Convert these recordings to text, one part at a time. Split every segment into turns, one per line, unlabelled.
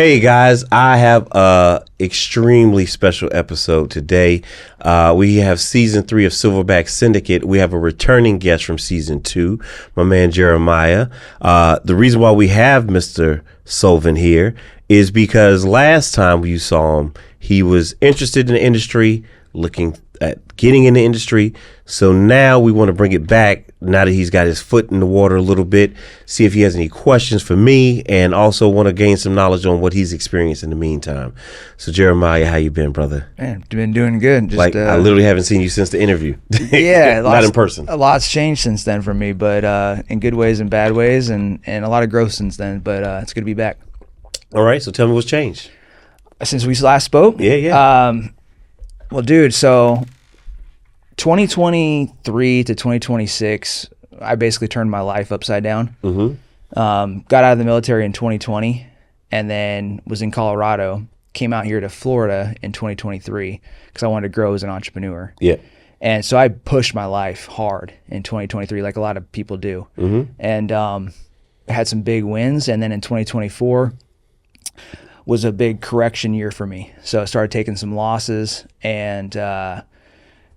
Hey guys, I have a extremely special episode today. We have season 3 of Silverback Syndicate. We have a returning guest from season 2, my man Jeramiah. The reason why we have Mr. Sullivan here is because last time you saw him, he was interested in the industry, looking at getting in the industry. So now we want to bring it back now that he's got his foot in the water a little bit, see if he has any questions for me, and also want to gain some knowledge on what he's experienced in the meantime. So Jeremiah, how you been, brother?
Man, been doing good. Just,
I literally haven't seen you since the interview.
Yeah.
Not in person.
A lot's changed since then for me, but in good ways and bad ways, and a lot of growth since then, but it's good to be back.
All right, so tell me what's changed.
Since we last spoke?
Yeah.
Well, dude, so 2023 to 2026, I basically turned my life upside down. Got out of the military in 2020 and then was in Colorado, came out here to Florida in 2023 because I wanted to grow as an entrepreneur.
Yeah.
And so I pushed my life hard in 2023 like a lot of people do. And had some big wins. And then in 2024 was a big correction year for me. So I started taking some losses, and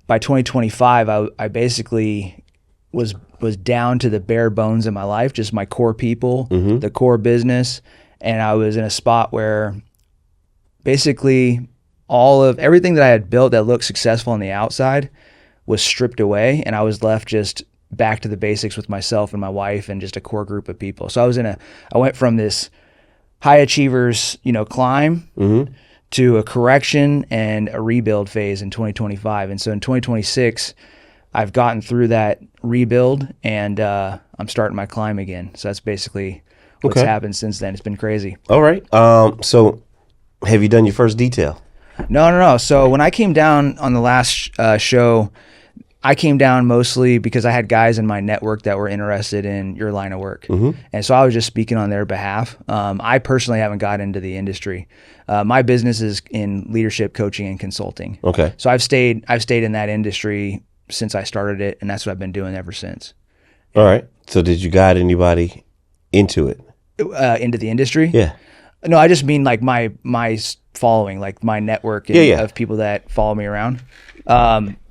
by 2025, I basically was down to the bare bones of my life, just my core people, the core business, and I was in a spot where basically all of everything that I had built that looked successful on the outside was stripped away, and I was left just back to the basics with myself and my wife and just a core group of people. So I went from this high achievers, climb to a correction and a rebuild phase in 2025. And so in 2026, I've gotten through that rebuild and I'm starting my climb again. So that's basically what's happened since then. It's been crazy.
All right. So have you done your first detail?
No. So when I came down on the last show, I came down mostly because I had guys in my network that were interested in your line of work. And so I was just speaking on their behalf. I personally haven't got into the industry. My business is in leadership, coaching, and consulting.
Okay.
So I've stayed in that industry since I started it, and that's what I've been doing ever since.
All right. So did you guide anybody into it?
Into the industry?
Yeah.
No, I just mean like my following, like my network of people that follow me around.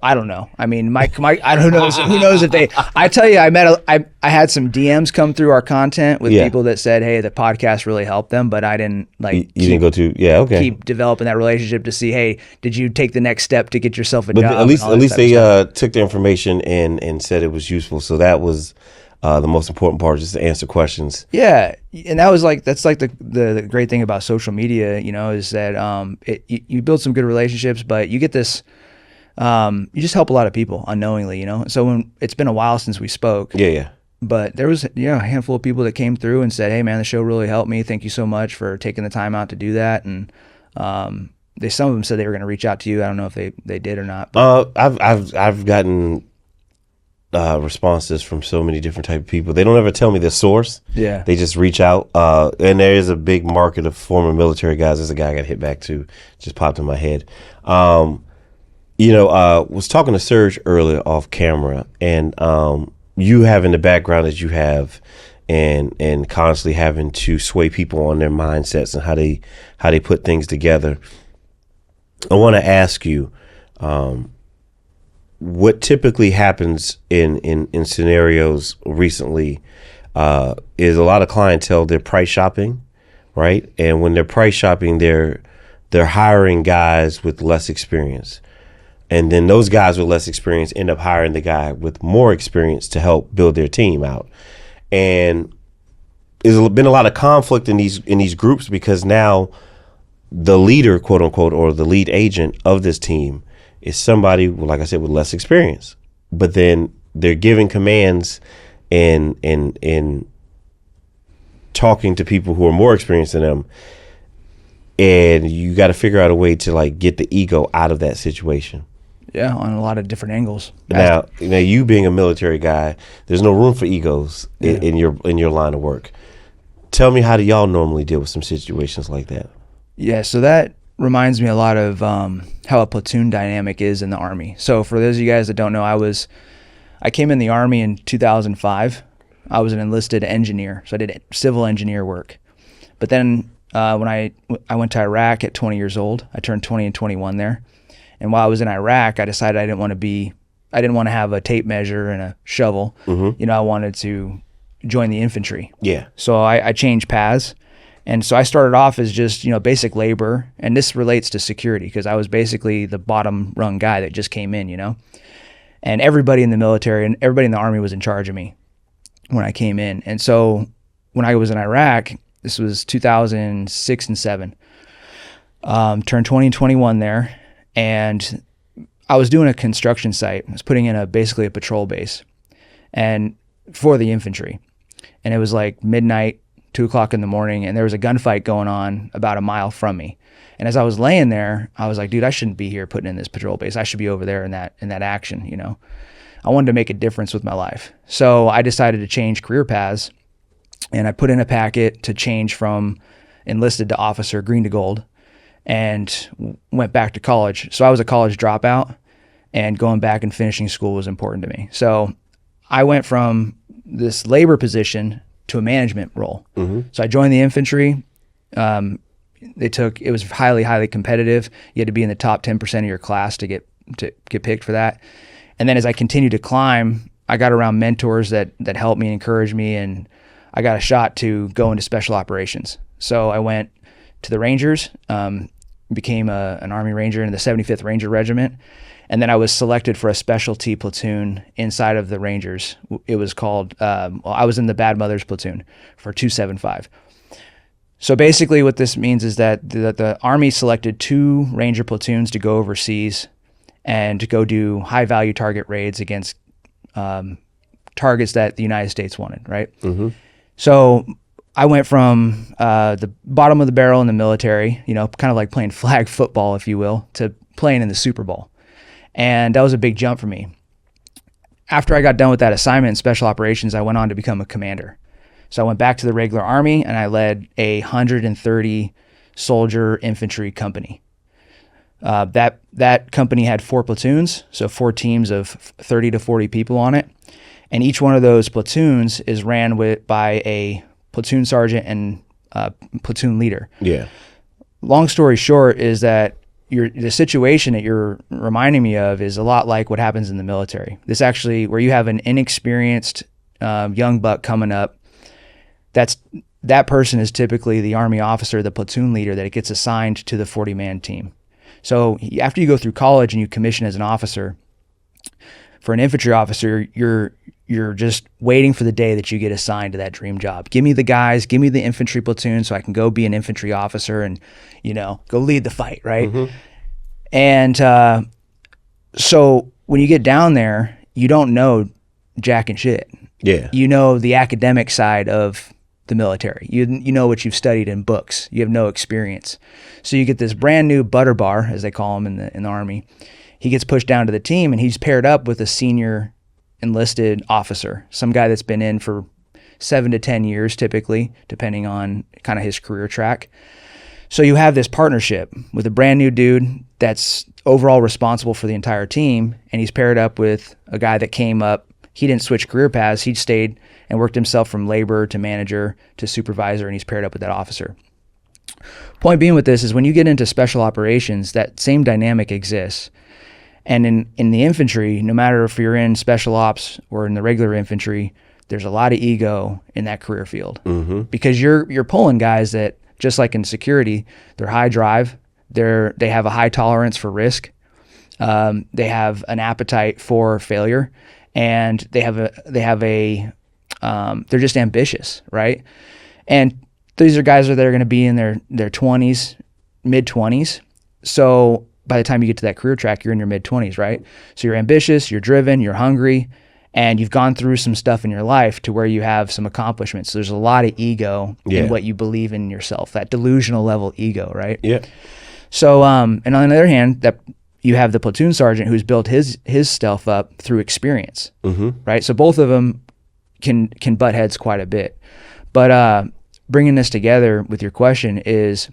I don't know. I mean, I don't know. Who knows if I tell you, I had some DMs come through our content with people that said, hey, the podcast really helped them, but I didn't keep developing that relationship to see, hey, did you take the next step to get yourself a job?
At least they took the information and said it was useful. So that was the most important part, just to answer questions.
Yeah. And that's like the great thing about social media, is that you build some good relationships, but you get this, you just help a lot of people unknowingly, So when it's been a while since we spoke.
Yeah.
But there was a handful of people that came through and said, hey man, the show really helped me. Thank you so much for taking the time out to do that. And some of them said they were going to reach out to you. I don't know if they did or not.
I've gotten responses from so many different type of people. They don't ever tell me their source. Yeah. They just reach out. And there is a big market of former military guys. There's a guy I got hit back to, just popped in my head. Was talking to Serge earlier off camera, and you having the background that you have, and constantly having to sway people on their mindsets and how they put things together. I want to ask you, what typically happens in scenarios recently is a lot of clientele, they're price shopping, right? And when they're price shopping, they're hiring guys with less experience. And then those guys with less experience end up hiring the guy with more experience to help build their team out. And there's been a lot of conflict in these groups because now the leader, quote unquote, or the lead agent of this team is somebody, like I said, with less experience. But then they're giving commands and talking to people who are more experienced than them. And you got to figure out a way to like get the ego out of that situation.
Yeah, on a lot of different angles.
Now, you being a military guy, there's no room for egos in your line of work. Tell me, how do y'all normally deal with some situations like that?
Yeah, so that reminds me a lot of how a platoon dynamic is in the Army. So for those of you guys that don't know, I came in the Army in 2005. I was an enlisted engineer, so I did civil engineer work. But then when I went to Iraq at 20 years old. I turned 20 and 21 there. And while I was in Iraq, I decided I didn't want to have a tape measure and a shovel. You know, I wanted to join the infantry.
Yeah.
So I changed paths. And so I started off as just, you know, basic labor. And this relates to security because I was basically the bottom rung guy that just came in, you know. And everybody in the military and everybody in the Army was in charge of me when I came in. And so when I was in Iraq, this was 2006 and 7, turned 20 and 21 there. And I was doing a construction site. I was putting in basically a patrol base and for the infantry. And it was like midnight, 2 o'clock in the morning, and there was a gunfight going on about a mile from me. And as I was laying there, I was like, dude, I shouldn't be here putting in this patrol base. I should be over there in that action, you know. I wanted to make a difference with my life. So I decided to change career paths, and I put in a packet to change from enlisted to officer, green to gold, and went back to college. So I was a college dropout, and going back and finishing school was important to me. So I went from this labor position to a management role. So I joined the infantry. It was highly competitive. You had to be in the top 10% of your class to get picked for that. And then as I continued to climb, I got around mentors that helped me, encouraged me, and I got a shot to go into special operations. So I went to the Rangers, became an Army Ranger in the 75th Ranger Regiment, and then I was selected for a specialty platoon inside of the Rangers. It was called, I was in the Bad Mothers platoon for 275. So basically what this means is that the Army selected 2 Ranger platoons to go overseas and to go do high-value target raids against targets that the United States wanted, right? So I went from the bottom of the barrel in the military, you know, kind of like playing flag football, if you will, to playing in the Super Bowl. And that was a big jump for me. After I got done with that assignment in special operations, I went on to become a commander. So I went back to the regular Army and I led a 130 soldier infantry company. That company had 4 platoons, so 4 teams of 30 to 40 people on it. And each one of those platoons is ran by a platoon sergeant and platoon leader.
Yeah.
Long story short is that the situation that you're reminding me of is a lot like what happens in the military. This actually, where you have an inexperienced young buck coming up, that person is typically the Army officer, the platoon leader that gets assigned to the 40-man team. So after you go through college and you commission as an officer, for an infantry officer, you're just waiting for the day that you get assigned to that dream job. Give me the guys, give me the infantry platoon so I can go be an infantry officer and, you know, go lead the fight, right? And so when you get down there, you don't know jack and shit.
Yeah.
You know the academic side of the military. You know what you've studied in books. You have no experience. So you get this brand new butter bar, as they call him in the Army. He gets pushed down to the team and he's paired up with a senior enlisted officer, some guy that's been in for 7 to 10 years typically, depending on kind of his career track. So you have this partnership with a brand new dude that's overall responsible for the entire team, and he's paired up with a guy that came up. He didn't switch career paths. He stayed and worked himself from labor to manager to supervisor, and he's paired up with that officer. Point being with this is when you get into special operations, that same dynamic exists. And in the infantry, no matter if you're in special ops or in the regular infantry, there's a lot of ego in that career field because you're pulling guys that, just like in security, they're high drive, they have a high tolerance for risk, they have an appetite for failure, and they're just ambitious, right? And these are guys that are going to be in their 20s, mid 20s. So by the time you get to that career track, you're in your mid-20s, right? So you're ambitious, you're driven, you're hungry, and you've gone through some stuff in your life to where you have some accomplishments. So there's a lot of ego in what you believe in yourself, that delusional level ego, right?
Yeah.
So, and on the other hand, that you have the platoon sergeant who's built his stuff up through experience, right? So both of them can butt heads quite a bit. But bringing this together with your question is,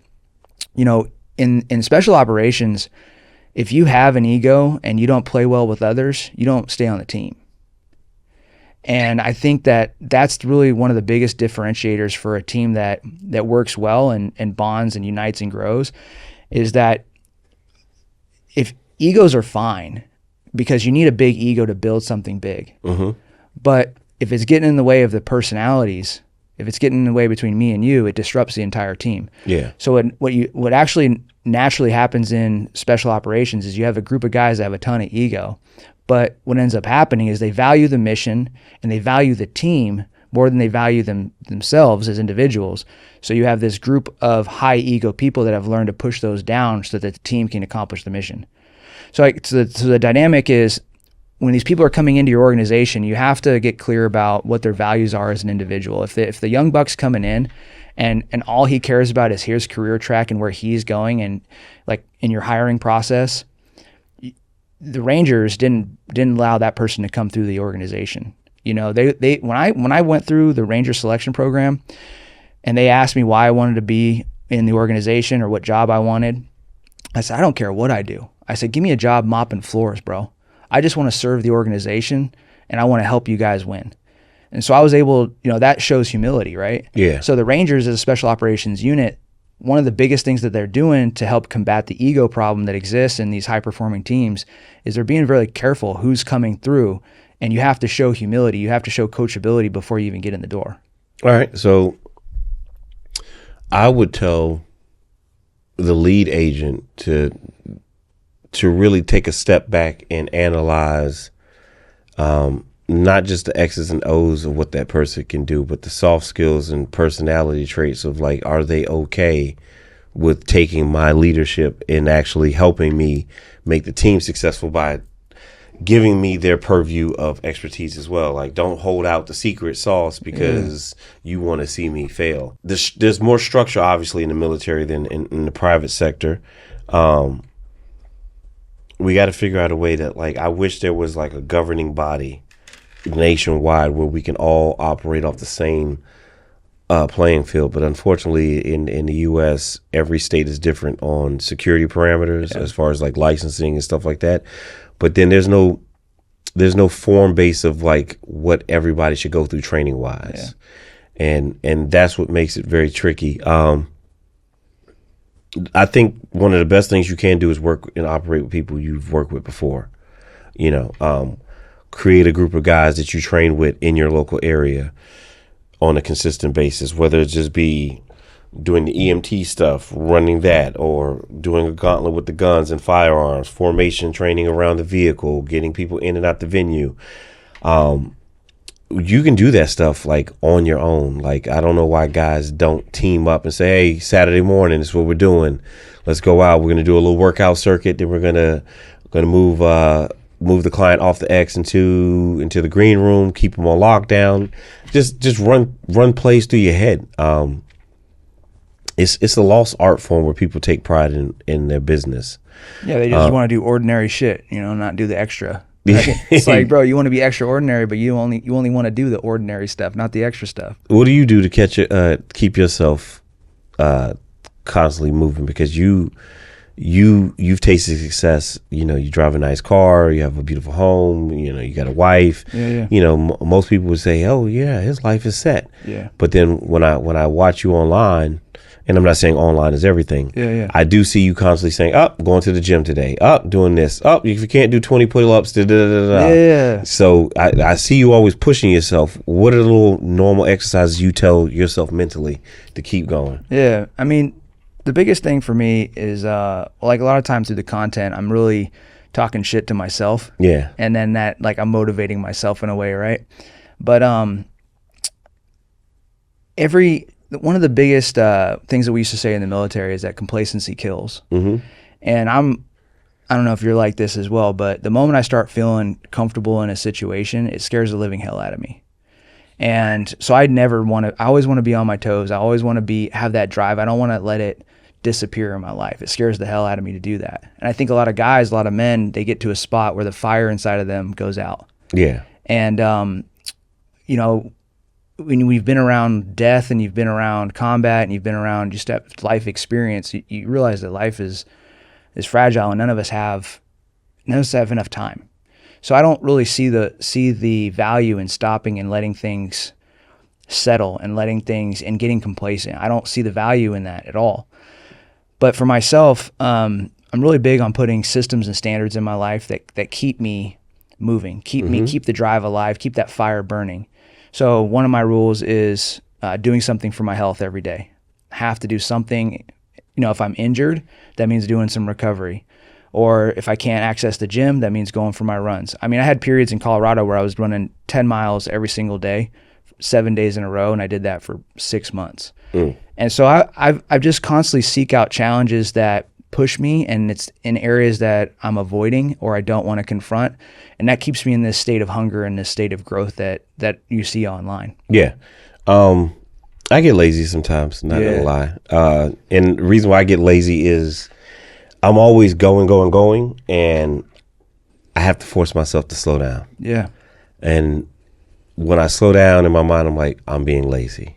you know, in special operations, if you have an ego and you don't play well with others, you don't stay on the team. And I think that that's really one of the biggest differentiators for a team that works well and bonds and unites and grows, is that if egos are fine, because you need a big ego to build something big. But if it's getting in the way of the personalities, if it's getting in the way between me and you, it disrupts the entire team.
Yeah.
So what actually naturally happens in special operations is you have a group of guys that have a ton of ego, but what ends up happening is they value the mission and they value the team more than they value themselves as individuals. So you have this group of high ego people that have learned to push those down so that the team can accomplish the mission. So the dynamic is, when these people are coming into your organization, you have to get clear about what their values are as an individual. If the young buck's coming in and all he cares about is his career track and where he's going, and like in your hiring process, the Rangers didn't allow that person to come through the organization. You know, they when I went through the Ranger selection program and they asked me why I wanted to be in the organization or what job I wanted, I said, I don't care what I do. I said, give me a job mopping floors, bro. I just want to serve the organization and I want to help you guys win. And so I was able, that shows humility, right?
Yeah.
So the Rangers as a special operations unit, one of the biggest things that they're doing to help combat the ego problem that exists in these high performing teams is they're being very careful who's coming through, and you have to show humility. You have to show coachability before you even get in the door.
All right. So I would tell the lead agent to really take a step back and analyze not just the X's and O's of what that person can do, but the soft skills and personality traits of, like, are they okay with taking my leadership and actually helping me make the team successful by giving me their purview of expertise as well. Like, don't hold out the secret sauce because you want to see me fail. There's more structure, obviously, in the military than in the private sector. We got to figure out a way that, like, I wish there was like a governing body nationwide where we can all operate off the same playing field. But unfortunately, in the U.S., every state is different on security parameters as far as like licensing and stuff like that. But then there's no form base of like what everybody should go through training wise, and that's what makes it very tricky. I think one of the best things you can do is work and operate with people you've worked with before. Create a group of guys that you train with in your local area on a consistent basis, whether it just be doing the EMT stuff, running that, or doing a gauntlet with the guns and firearms, formation training around the vehicle, getting people in and out the venue. You can do that stuff like on your own. Like, I don't know why guys don't team up and say, hey, Saturday morning, this is what we're doing. Let's go out. We're going to do a little workout circuit. Then we're going to move the client off the X into the green room, keep them on lockdown. Just run plays through your head. It's a lost art form where people take pride in their business.
Yeah, they just want to do ordinary shit, not do the extra. It's like, bro, you want to be extraordinary, but you only want to do the ordinary stuff, not the extra stuff.
What do you do to keep yourself constantly moving? Because you've tasted success. You drive a nice car, you have a beautiful home, you got a wife. Most people would say, oh yeah, his life is set.
Yeah.
But then when I watch you online, and I'm not saying online is everything. I do see you constantly saying, going to the gym today, doing this, if you can't do 20 pull-ups,
Yeah.
So I see you always pushing yourself. What are the little normal exercises you tell yourself mentally to keep going?
Yeah. I mean, the biggest thing for me is, like, a lot of times through the content, I'm really talking shit to myself.
Yeah.
And then that, like, I'm motivating myself in a way, right? But one of the biggest things that we used to say in the military is that complacency kills.
Mm-hmm.
And I don't know if you're like this as well, but the moment I start feeling comfortable in a situation, it scares the living hell out of me. And so I always want to be on my toes. I always want to have that drive. I don't want to let it disappear in my life. It scares the hell out of me to do that. And I think a lot of guys, a lot of men, they get to a spot where the fire inside of them goes out.
Yeah.
And, when we've been around death and you've been around combat and you've been around just that life experience, you realize that life is fragile and none of us have enough time. So I don't really see the value in stopping and letting things settle and letting things and getting complacent. I don't see the value in that at all. But for myself, I'm really big on putting systems and standards in my life that keep me moving, keep the drive alive, keep that fire burning. So one of my rules is doing something for my health every day. I have to do something. If I'm injured, that means doing some recovery. Or if I can't access the gym, that means going for my runs. I mean, I had periods in Colorado where I was running 10 miles every single day, 7 days in a row, and I did that for 6 months. And so I've just constantly seek out challenges that push me, and it's in areas that I'm avoiding or I don't want to confront, and that keeps me in this state of hunger and this state of growth that you see online.
Yeah. I get lazy sometimes, not gonna lie. And the reason why I get lazy is I'm always going, and I have to force myself to slow down.
Yeah.
And when I slow down in my mind, I'm like, I'm being lazy.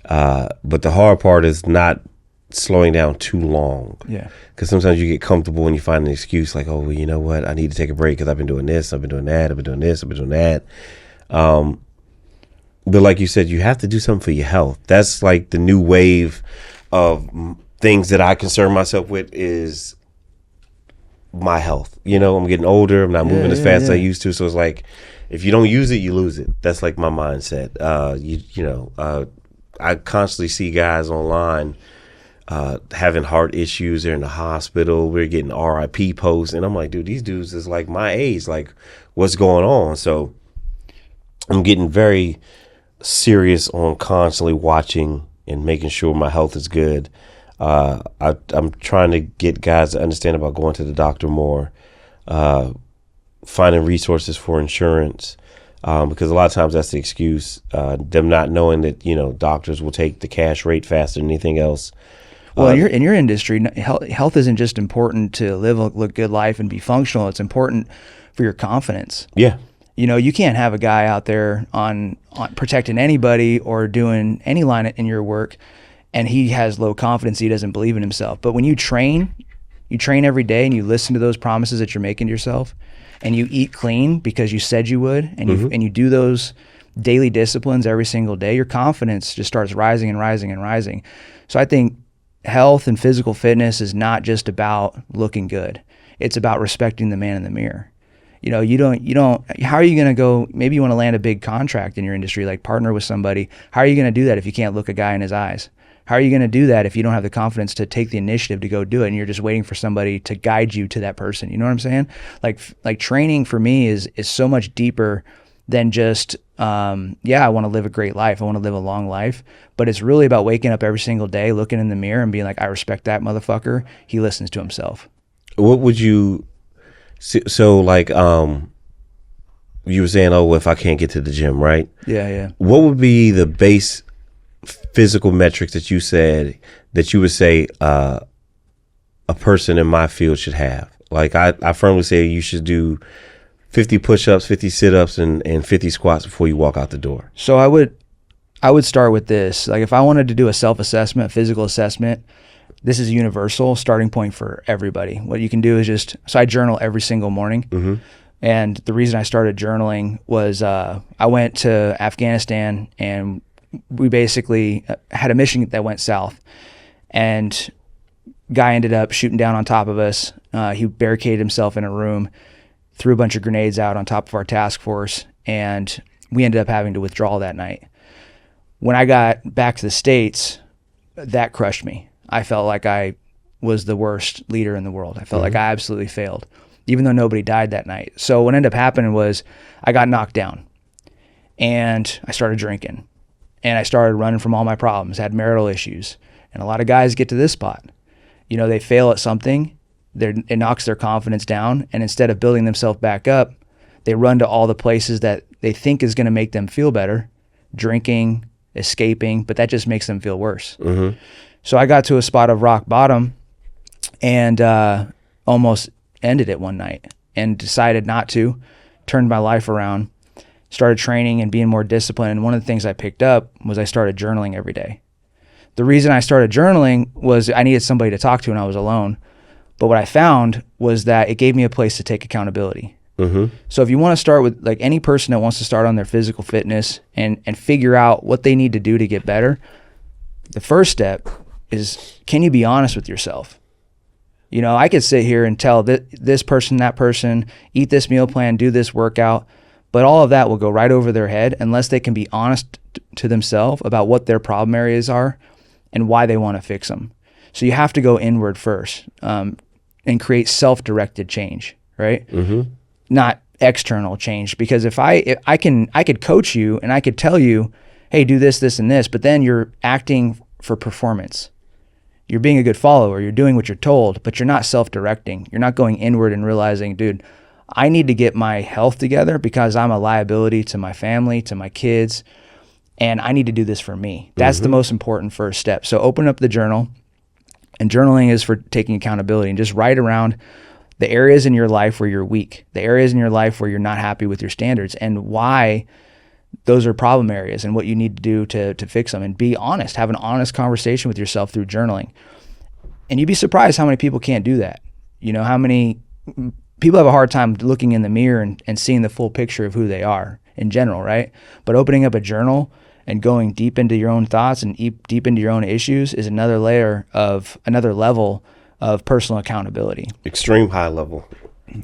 But the hard part is not slowing down too long.
Yeah.
Because sometimes you get comfortable and you find an excuse like, oh, well, you know what? I need to take a break because I've been doing this, I've been doing that, I've been doing this, I've been doing that. But like you said, you have to do something for your health. That's like the new wave of things that I concern myself with is my health. I'm getting older. I'm not moving as fast as I used to. So it's like, if you don't use it, you lose it. That's like my mindset. I constantly see guys online having heart issues. They're in the hospital. We're getting RIP posts. And I'm like, dude, these dudes is like my age. Like, what's going on? So I'm getting very serious on constantly watching and making sure my health is good. I'm trying to get guys to understand about going to the doctor more, finding resources for insurance, because a lot of times that's the excuse, them not knowing that, doctors will take the cash rate faster than anything else.
Well, in your industry, health isn't just important to live a good life and be functional. It's important for your confidence.
Yeah.
You can't have a guy out there on protecting anybody or doing any line in your work, and he has low confidence. He doesn't believe in himself. But when you train every day and you listen to those promises that you're making to yourself, and you eat clean because you said you would, and you do those daily disciplines every single day, your confidence just starts rising and rising and rising. So I think health and physical fitness is not just about looking good. It's about respecting the man in the mirror. You don't, how are you going to go, maybe you want to land a big contract in your industry, like partner with somebody. How are you going to do that if you can't look a guy in his eyes? How are you going to do that if you don't have the confidence to take the initiative to go do it and you're just waiting for somebody to guide you to that person? You know what I'm saying? Like training for me is so much deeper than just, I want to live a great life. I want to live a long life, but it's really about waking up every single day, looking in the mirror and being like, I respect that motherfucker. He listens to himself.
What would you, so like, you were saying, oh, if I can't get to the gym, right?
Yeah.
What would be the base physical metrics that you said that you would say a person in my field should have? Like I firmly say you should do 50 push-ups, 50 sit-ups, and 50 squats before you walk out the door.
So I would start with this. Like if I wanted to do a self-assessment, physical assessment, this is a universal starting point for everybody. What you can do is so I journal every single morning. Mm-hmm. And the reason I started journaling was I went to Afghanistan and we basically had a mission that went south. And guy ended up shooting down on top of us. He barricaded himself in a room, threw a bunch of grenades out on top of our task force, and we ended up having to withdraw that night. When I got back to the States, that crushed me. I felt like I was the worst leader in the world. I felt like I absolutely failed, even though nobody died that night. So what ended up happening was I got knocked down and I started drinking and I started running from all my problems, had marital issues. And a lot of guys get to this spot. They fail at something, it knocks their confidence down, and instead of building themselves back up, they run to all the places that they think is going to make them feel better, drinking, escaping, but that just makes them feel worse. Mm-hmm. So I got to a spot of rock bottom and almost ended it one night and decided not to, turned my life around, started training and being more disciplined. And one of the things I picked up was I started journaling every day. The reason I started journaling was I needed somebody to talk to and I was alone. But what I found was that it gave me a place to take accountability. So if you want to start with, like, any person that wants to start on their physical fitness and figure out what they need to do to get better, the first step is, can you be honest with yourself? You know, I could sit here and tell this person, that person, eat this meal plan, do this workout, but all of that will go right over their head unless they can be honest to themselves about what their problem areas are and why they want to fix them. So you have to go inward first, and create self-directed change, right? Not external change. Because if I could coach you and I could tell you, hey, do this, this, and this, but then you're acting for performance. You're being a good follower. You're doing what you're told, but you're not self-directing. You're not going inward and realizing, dude, I need to get my health together because I'm a liability to my family, to my kids, and I need to do this for me. That's the most important first step. So open up the journal, and journaling is for taking accountability, and just write around the areas in your life where you're weak, the areas in your life where you're not happy with your standards, and why those are problem areas and what you need to do to fix them. And be honest, have an honest conversation with yourself through journaling. And you'd be surprised how many people can't do that. You know, how many people have a hard time looking in the mirror and seeing the full picture of who they are in general, right? But opening up a journal and going deep into your own thoughts and deep into your own issues is another level of personal accountability.
Extreme high level.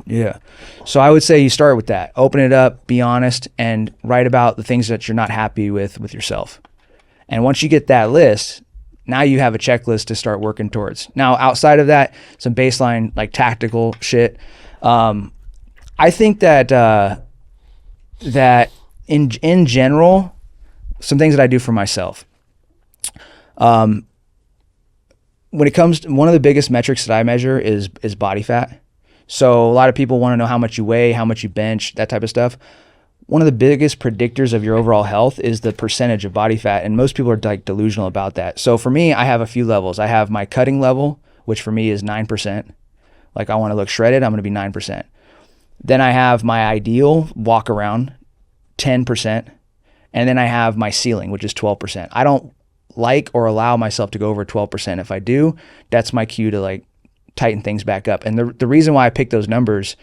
Yeah. So I would say you start with that. Open it up, be honest, and write about the things that you're not happy with yourself. And once you get that list, now you have a checklist to start working towards. Now, outside of that, some baseline, like, tactical shit. I think that in general, some things that I do for myself. When it comes to, one of the biggest metrics that I measure is body fat. So a lot of people want to know how much you weigh, how much you bench, that type of stuff. One of the biggest predictors of your overall health is the percentage of body fat, and most people are, like, delusional about that. So for me, I have a few levels. I have my cutting level, which for me is 9%. Like, I want to look shredded, I'm going to be 9%. Then I have my ideal walk around, 10%. And then I have my ceiling, which is 12%. I don't like or allow myself to go over 12%. If I do, that's my cue to, like, tighten things back up. And the reason why I pick those numbers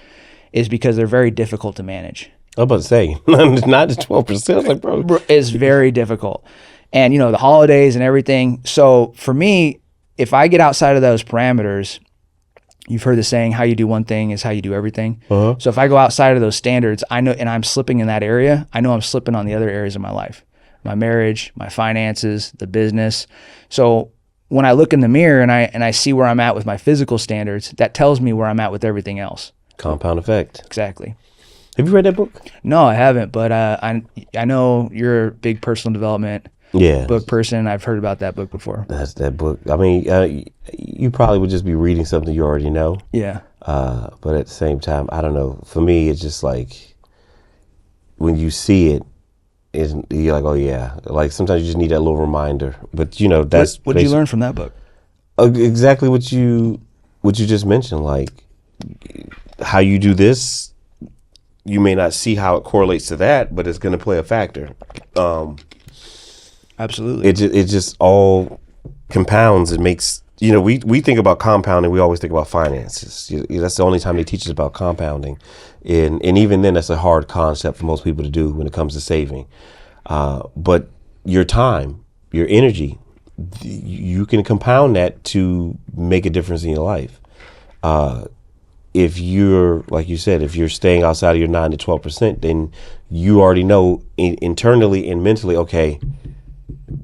is because they're very difficult to manage.
I was about to say, not just 12%. I was like, bro.
It's very difficult. And, you know, the holidays and everything. So for me, if I get outside of those parameters, you've heard the saying, how you do one thing is how you do everything. So if I go outside of those standards, I know, and I'm slipping in that area, I know I'm slipping on the other areas of my life, my marriage, my finances, the business. So when I look in the mirror and I see where I'm at with my physical standards, that tells me where I'm at with everything else.
Compound effect.
Exactly.
Have you read that book?
No, I haven't, but I know you're a big personal development book person. I've heard about that book before.
That's that book. I mean, you probably would just be reading something you already know.
Yeah.
But at the same time, I don't know. For me, it's just like when you see it, you're like, oh yeah. Like sometimes you just need that little reminder. But you know, that's
what did you learn from that book?
Exactly what you just mentioned. Like how you do this, you may not see how it correlates to that, but it's going to play a factor.
Absolutely.
It just all compounds. It makes, you know, we think about compounding. We always think about finances. That's the only time they teach us about compounding. And even then, that's a hard concept for most people to do when it comes to saving. But your time, your energy, you can compound that to make a difference in your life. If you're, like you said, if you're staying outside of your 9 to 12%, then you already know internally and mentally, okay,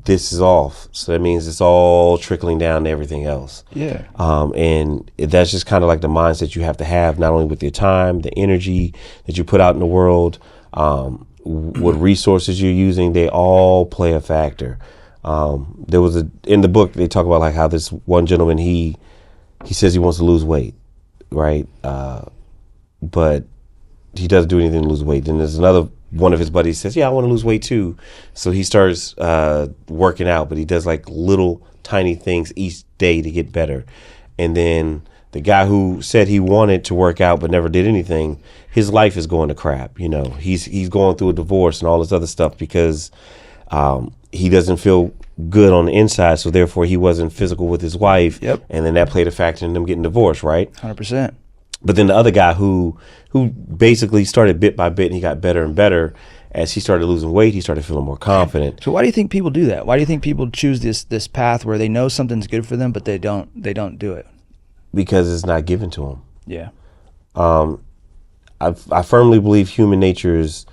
this is off. So that means it's all trickling down to everything else.
Yeah.
And that's just kind of like the mindset you have to have, not only with your time, the energy that you put out in the world, what resources you're using, they all play a factor. There was in the book, they talk about like how this one gentleman, he says he wants to lose weight. Right. But he doesn't do anything to lose weight. Then there's another one of his buddies says, yeah, I want to lose weight too. So he starts working out, but he does like little tiny things each day to get better. And then the guy who said he wanted to work out but never did anything, his life is going to crap. You know, he's going through a divorce and all this other stuff because he doesn't feel good on the inside, so therefore he wasn't physical with his wife.
Yep.
And then that played a factor in them getting divorced, right?
100%.
But then the other guy who basically started bit by bit, and he got better and better. As he started losing weight, he started feeling more confident.
So why do you think people do that? Why do you think people choose this path where they know something's good for them, but they don't do it?
Because it's not given to them.
Yeah.
I firmly believe human nature is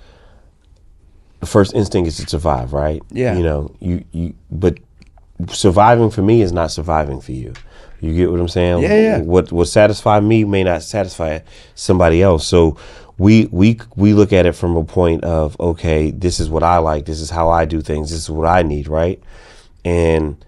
the first instinct is to survive, right?
Yeah.
You know, but surviving for me is not surviving for you. You get what I'm saying?
Yeah.
What satisfy me may not satisfy somebody else. So we look at it from a point of, okay, this is what I like, this is how I do things, this is what I need, right? And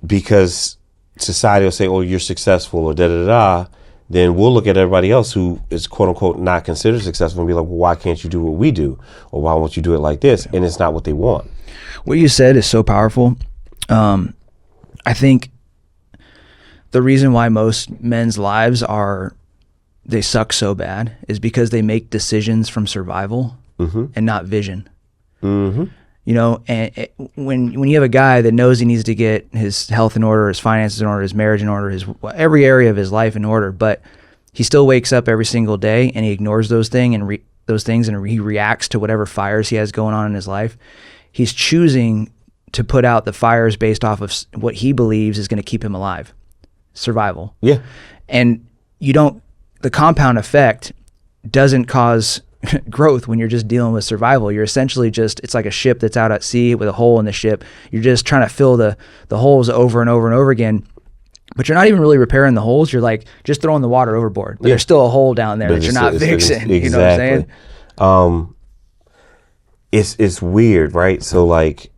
because society will say, oh, you're successful or da-da-da, then we'll look at everybody else who is quote unquote not considered successful and be like, well, why can't you do what we do? Or why won't you do it like this? And it's not what they want.
What you said is so powerful. I think the reason why most men's lives they suck so bad is because they make decisions from survival and not vision. Mm-hmm. You know, and when you have a guy that knows he needs to get his health in order, his finances in order, his marriage in order, his every area of his life in order, but he still wakes up every single day and he ignores those things and he reacts to whatever fires he has going on in his life. He's choosing to put out the fires based off of what he believes is going to keep him alive. Survival.
Yeah.
And the compound effect doesn't cause growth when you're just dealing with survival. You're essentially it's like a ship that's out at sea with a hole in the ship. You're just trying to fill the holes over and over and over again, but you're not even really repairing the holes. You're like just throwing the water overboard, but there's still a hole down there that you're not fixing.
Exactly.
You know what I'm
saying? It's weird, right? So like,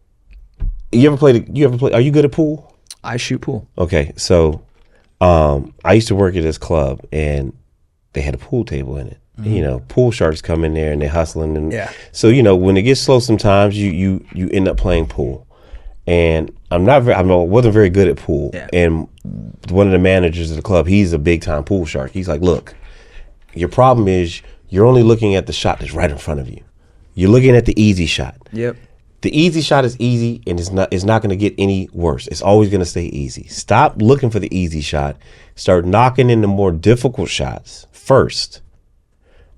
are you good at pool?
I shoot pool.
Okay. So, I used to work at this club and they had a pool table in it. Mm-hmm. You know, pool sharks come in there and they're hustling. And so, you know, when it gets slow, sometimes you end up playing pool. And I wasn't very good at pool. Yeah. And one of the managers of the club, he's a big time pool shark. He's like, look, your problem is you're only looking at the shot that's right in front of you. You're looking at the easy shot.
Yep.
The easy shot is easy and it's not going to get any worse. It's always going to stay easy. Stop looking for the easy shot. Start knocking in the more difficult shots first.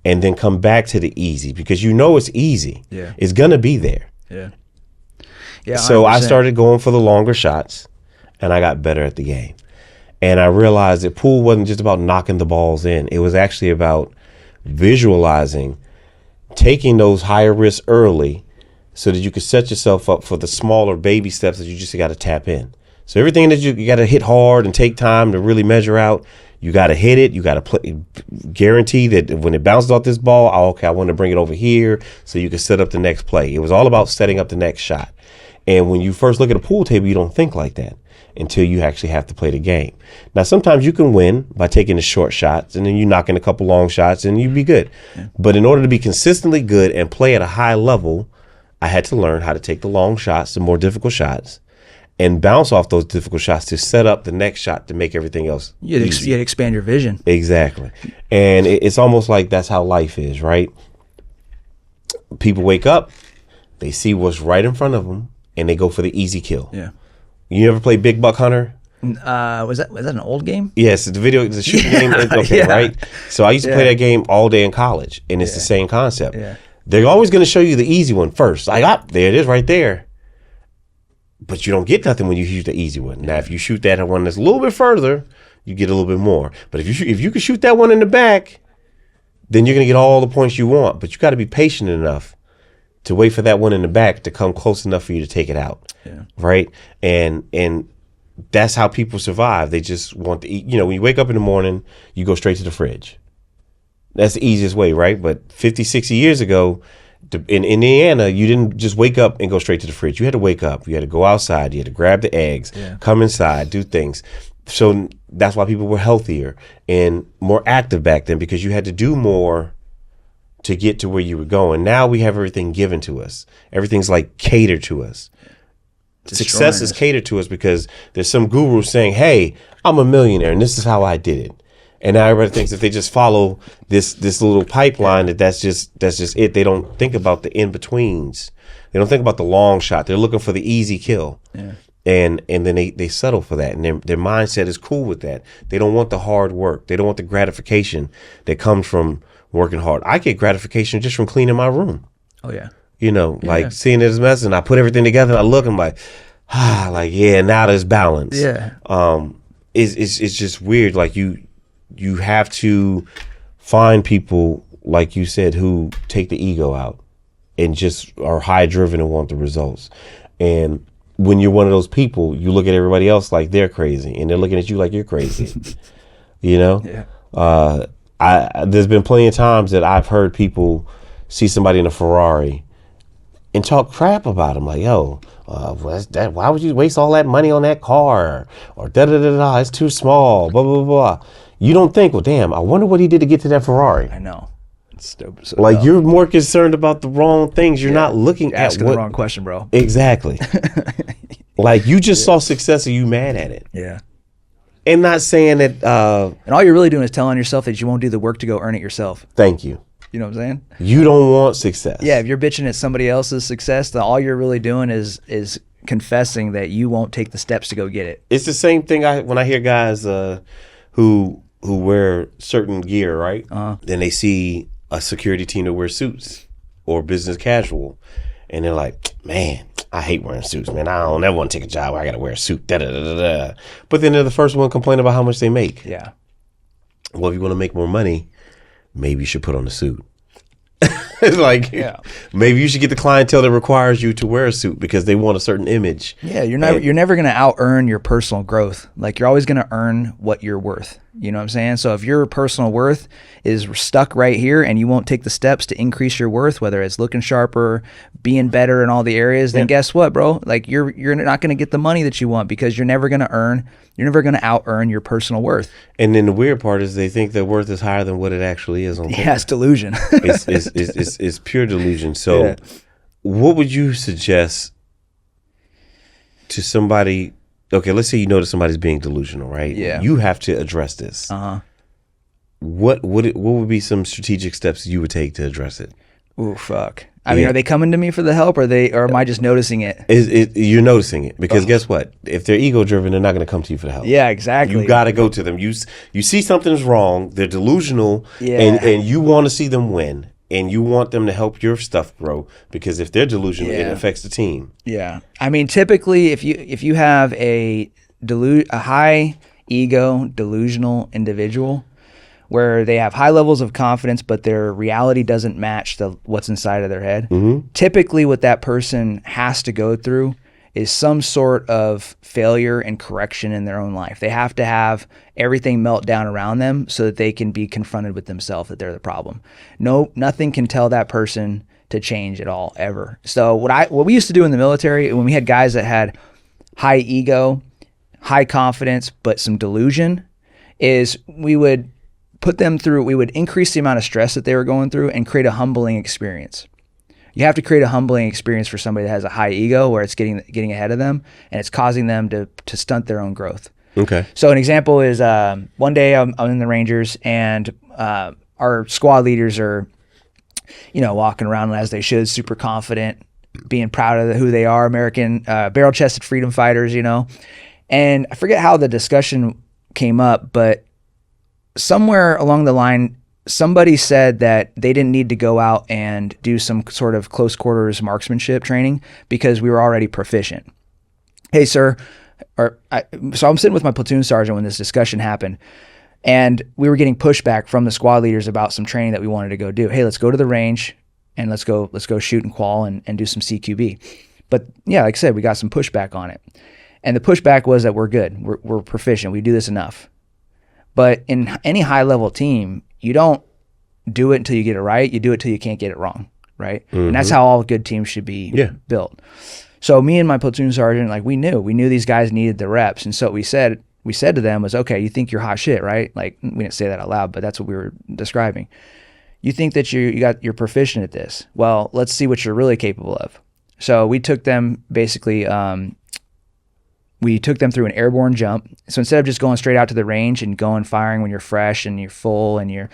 And then come back to the easy because you know it's easy.
Yeah.
It's going to be there.
Yeah. Yeah.
So 100%. I started going for the longer shots and I got better at the game. And I realized that pool wasn't just about knocking the balls in. It was actually about visualizing, taking those higher risks early so that you could set yourself up for the smaller baby steps that you just got to tap in. So everything that you got to hit hard and take time to really measure out, you got to hit it. You got to guarantee that when it bounces off this ball, I want to bring it over here so you can set up the next play. It was all about setting up the next shot. And when you first look at a pool table, you don't think like that until you actually have to play the game. Now, sometimes you can win by taking the short shots and then you knock in a couple long shots and you'd be good. Yeah. But in order to be consistently good and play at a high level, I had to learn how to take the long shots, the more difficult shots, and bounce off those difficult shots to set up the next shot to make everything else easy.
You had to expand your vision.
Exactly. And it's almost like that's how life is, right? People wake up, they see what's right in front of them, and they go for the easy kill.
Yeah.
You ever play Big Buck Hunter?
Was that an old game?
Yes, it's a shooting game. Okay, yeah. Right? So I used to play that game all day in college, and it's the same concept. Yeah. They're always going to show you the easy one first. Like, there it is right there. But you don't get nothing when you shoot the easy one. Now, if you shoot that one that's a little bit further, you get a little bit more. But if you can shoot that one in the back, then you're going to get all the points you want. But you got to be patient enough to wait for that one in the back to come close enough for you to take it out. Yeah. Right? And that's how people survive. They just want to eat. You know, when you wake up in the morning, you go straight to the fridge. That's the easiest way, right? But 50, 60 years ago, in Indiana, you didn't just wake up and go straight to the fridge. You had to wake up. You had to go outside. You had to grab the eggs, come inside, do things. So that's why people were healthier and more active back then because you had to do more to get to where you were going. Now we have everything given to us. Everything's like catered to us. Success is catered to us because there's some guru saying, hey, I'm a millionaire and this is how I did it. And now everybody thinks if they just follow this little pipeline that's just it. They don't think about the in-betweens. They don't think about the long shot. They're looking for the easy kill. Yeah. And then they settle for that, and their mindset is cool with that. They don't want the hard work. They don't want the gratification that comes from working hard. I get gratification just from cleaning my room.
Oh yeah.
Like seeing it as a mess, and I put everything together, and I look, I'm like, like, yeah, now there's balance.
Yeah.
It's just weird. Like you have to find people, like you said, who take the ego out and just are high driven and want the results. And when you're one of those people, you look at everybody else like they're crazy, and they're looking at you like you're crazy.
Yeah.
There's been plenty of times that I've heard people see somebody in a Ferrari and talk crap about them, like, yo, why would you waste all that money on that car? Or da-da-da-da, it's too small, blah, blah, blah. You don't think, well, damn, I wonder what he did to get to that Ferrari.
I know. It's stupid. So
like, you're more concerned about the wrong things. You're not looking
you're
at
asking the wrong question, bro.
Exactly. Like, you just saw success and you mad at it.
Yeah.
And not saying that...
and all you're really doing is telling yourself that you won't do the work to go earn it yourself.
Thank you.
You know what I'm saying?
You don't want success.
Yeah, if you're bitching at somebody else's success, then all you're really doing is confessing that you won't take the steps to go get it.
It's the same thing when I hear guys who wear certain gear, right? Then they see a security team that wears suits or business casual, and they're like, man, I hate wearing suits, man. I don't ever want to take a job where I got to wear a suit. Da, da, da, da, da. But then they're the first one to complain about how much they make.
Yeah.
Well, if you want to make more money, maybe you should put on a suit. Like, maybe you should get the clientele that requires you to wear a suit because they want a certain image.
Yeah, you're never going to out earn your personal growth. Like, you're always going to earn what you're worth. You know what I'm saying? So if your personal worth is stuck right here and you won't take the steps to increase your worth, whether it's looking sharper, being better in all the areas, then guess what, bro? Like, you're not going to get the money that you want because you're never going to out earn your personal worth.
And then the weird part is they think their worth is higher than what it actually is on paper.
Yeah, it's delusion.
It's pure delusion. So what would you suggest to somebody? Okay, let's say you notice somebody's being delusional, right?
Yeah.
You have to address this. What would be some strategic steps you would take to address it?
Ooh, fuck. I mean, are they coming to me for the help, or am I just noticing it?
You're noticing it because guess what? If they're ego driven, they're not going to come to you for the help.
Yeah, exactly.
You got to go to them. You see something's wrong. They're delusional, and you want to see them win, and you want them to help your stuff grow because if they're delusional, it affects the team.
Yeah, I mean, typically, if you have a high ego delusional individual, where they have high levels of confidence, but their reality doesn't match what's inside of their head. Typically what that person has to go through is some sort of failure and correction in their own life. They have to have everything melt down around them so that they can be confronted with themselves that they're the problem. Nothing can tell that person to change at all, ever. So what we used to do in the military, when we had guys that had high ego, high confidence, but some delusion, is we would increase the amount of stress that they were going through and create a humbling experience. You have to create a humbling experience for somebody that has a high ego where it's getting ahead of them and it's causing them to stunt their own growth.
Okay.
So an example is one day I'm in the Rangers and our squad leaders are, walking around as they should, super confident, being proud of who they are, American barrel-chested freedom fighters, And I forget how the discussion came up, but somewhere along the line, somebody said that they didn't need to go out and do some sort of close quarters marksmanship training because we were already proficient. Hey, sir. So I'm sitting with my platoon sergeant when this discussion happened, and we were getting pushback from the squad leaders about some training that we wanted to go do. Hey, let's go to the range and let's go shoot and qual and do some CQB. But yeah, like I said, we got some pushback on it. And the pushback was that we're good. We're proficient. We do this enough. But in any high-level team, you don't do it until you get it right. You do it till you can't get it wrong, right? And that's how all good teams should be built. So me and my platoon sergeant, we knew these guys needed the reps. And so what we said to them was, okay, you think you're hot shit, right? Like, we didn't say that out loud, but that's what we were describing. You think that you're proficient at this. Well, let's see what you're really capable of. So we took them basically... we took them through an airborne jump. So instead of just going straight out to the range and going firing when you're fresh and you're full and you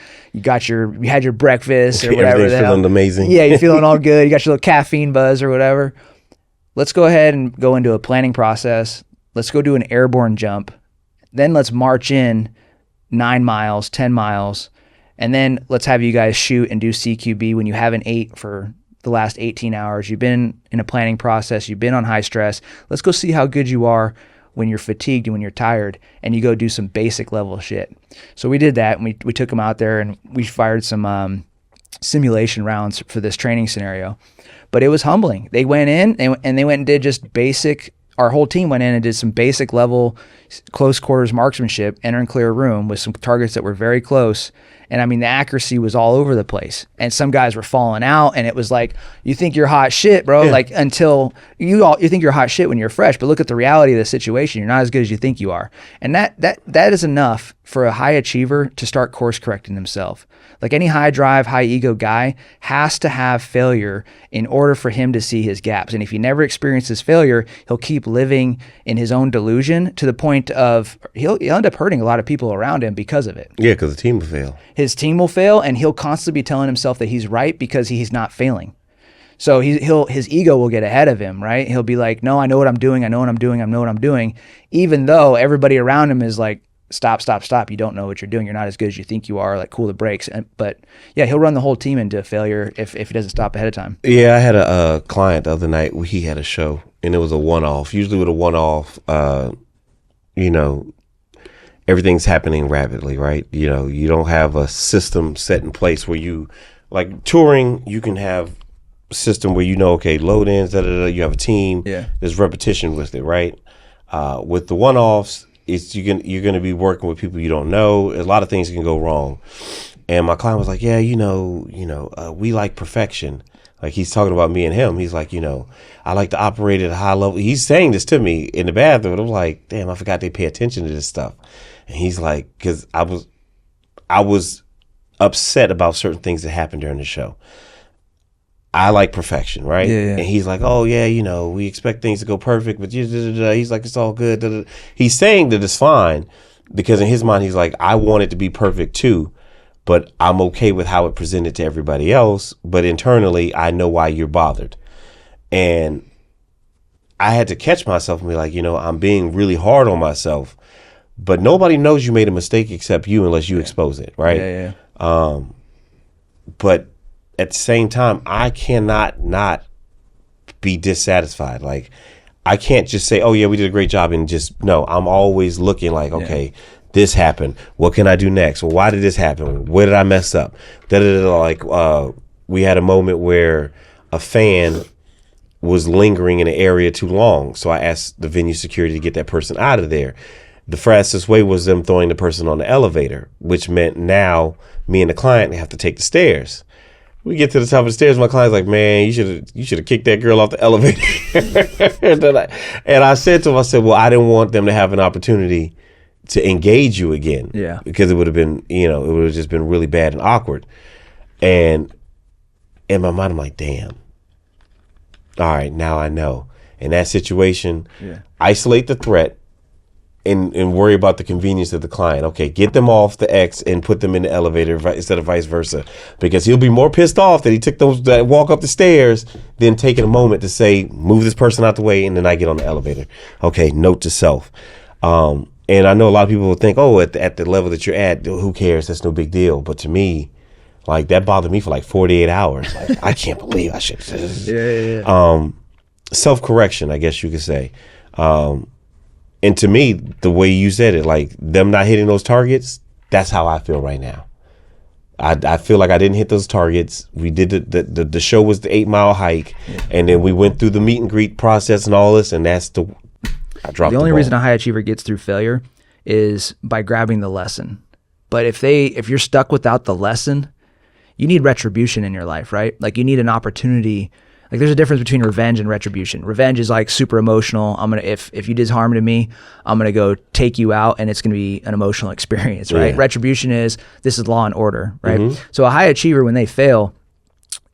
had your breakfast or whatever.
Everything's feeling amazing.
Yeah, you're feeling all good. You got your little caffeine buzz or whatever. let's go ahead and go into a planning process. Let's go do an airborne jump. Then let's march in 9 miles, 10 miles, and then let's have you guys shoot and do CQB when you haven't ate for the last 18 hours. You've been in a planning process. You've been on high stress. Let's go see how good you are when you're fatigued and when you're tired, and you go do some basic level shit. So we did that, and we took them out there, and we fired some simulation rounds for this training scenario. But it was humbling. They went in and they went and did just basic. Our whole team went in and did some basic level close quarters marksmanship, enter and clear a room with some targets that were very close. And I mean, the accuracy was all over the place. And some guys were falling out, and it was like, you think you're hot shit, bro. Like, until you think you're hot shit when you're fresh, but look at the reality of the situation. You're not as good as you think you are. And that is enough for a high achiever to start course correcting themselves. Like, any high drive, high ego guy has to have failure in order for him to see his gaps. And if he never experiences failure, he'll keep living in his own delusion to the point of he'll end up hurting a lot of people around him because of it.
Yeah, because the team will fail.
His team will fail, and he'll constantly be telling himself that he's right because he's not failing. So his ego will get ahead of him, right? He'll be like, no, I know what I'm doing. I know what I'm doing. I know what I'm doing. Even though everybody around him is like, stop. You don't know what you're doing. You're not as good as you think you are. Like, cool the brakes. But yeah, he'll run the whole team into failure if he doesn't stop ahead of time.
Yeah, I had a client the other night where he had a show, and it was a one-off. Usually with a one-off, everything's happening rapidly, right? You don't have a system set in place where you, like touring, you can have a system where okay, load ins, you have a team.
Yeah.
There's repetition with it, right? With the one-offs, you're gonna be working with people you don't know. A lot of things can go wrong. And my client was like, yeah, we like perfection. Like, he's talking about me and him. He's like, I like to operate at a high level. He's saying this to me in the bathroom. I'm like, damn, I forgot they pay attention to this stuff. And he's like, because I was upset about certain things that happened during the show. I like perfection, right?
Yeah.
And he's like, oh yeah, we expect things to go perfect, but he's like, it's all good. He's saying that it's fine because in his mind, he's like, I want it to be perfect too, but I'm okay with how it presented to everybody else. But internally, I know why you're bothered. And I had to catch myself and be like, I'm being really hard on myself, but nobody knows you made a mistake except you unless you expose it, right?
Yeah.
But at the same time, I cannot not be dissatisfied. Like, I can't just say, oh yeah, we did a great job, and no, I'm always looking like, okay, this happened. What can I do next? Well, why did this happen? Where did I mess up? Like, we had a moment where a fan was lingering in an area too long. So I asked the venue security to get that person out of there. The fastest way was them throwing the person on the elevator, which meant now me and the client have to take the stairs. We get to the top of the stairs. My client's like, man, you should have kicked that girl off the elevator. and I said to him, well, I didn't want them to have an opportunity to engage you again.
Yeah.
Because it would have been, it would have just been really bad and awkward. And in my mind, I'm like, damn. All right, now I know. In that situation, isolate the threat and worry about the convenience of the client. Okay, get them off the X and put them in the elevator instead of vice versa, because he'll be more pissed off that he took that walk up the stairs than taking a moment to say, move this person out the way, and then I get on the elevator. Okay, note to self. And I know a lot of people will think, oh, at the level that you're at, who cares? That's no big deal. But to me, like, that bothered me for like 48 hours. Like, I can't believe I should. Self-correction, I guess you could say. And to me, the way you said it, like them not hitting those targets, that's how I feel right now. I feel like I didn't hit those targets. We did the show was the 8-mile hike, and then we went through the meet and greet process and all this, and I dropped the
only
ball.
reason a high achiever gets through failure is by grabbing the lesson. But if you're stuck without the lesson, you need retribution in your life, right? Like, you need an opportunity. Like, there's a difference between revenge and retribution. Revenge is like super emotional. If you did harm to me, I'm gonna go take you out, and it's gonna be an emotional experience, right?
Yeah.
Retribution is, this is law and order, right? So a high achiever, when they fail,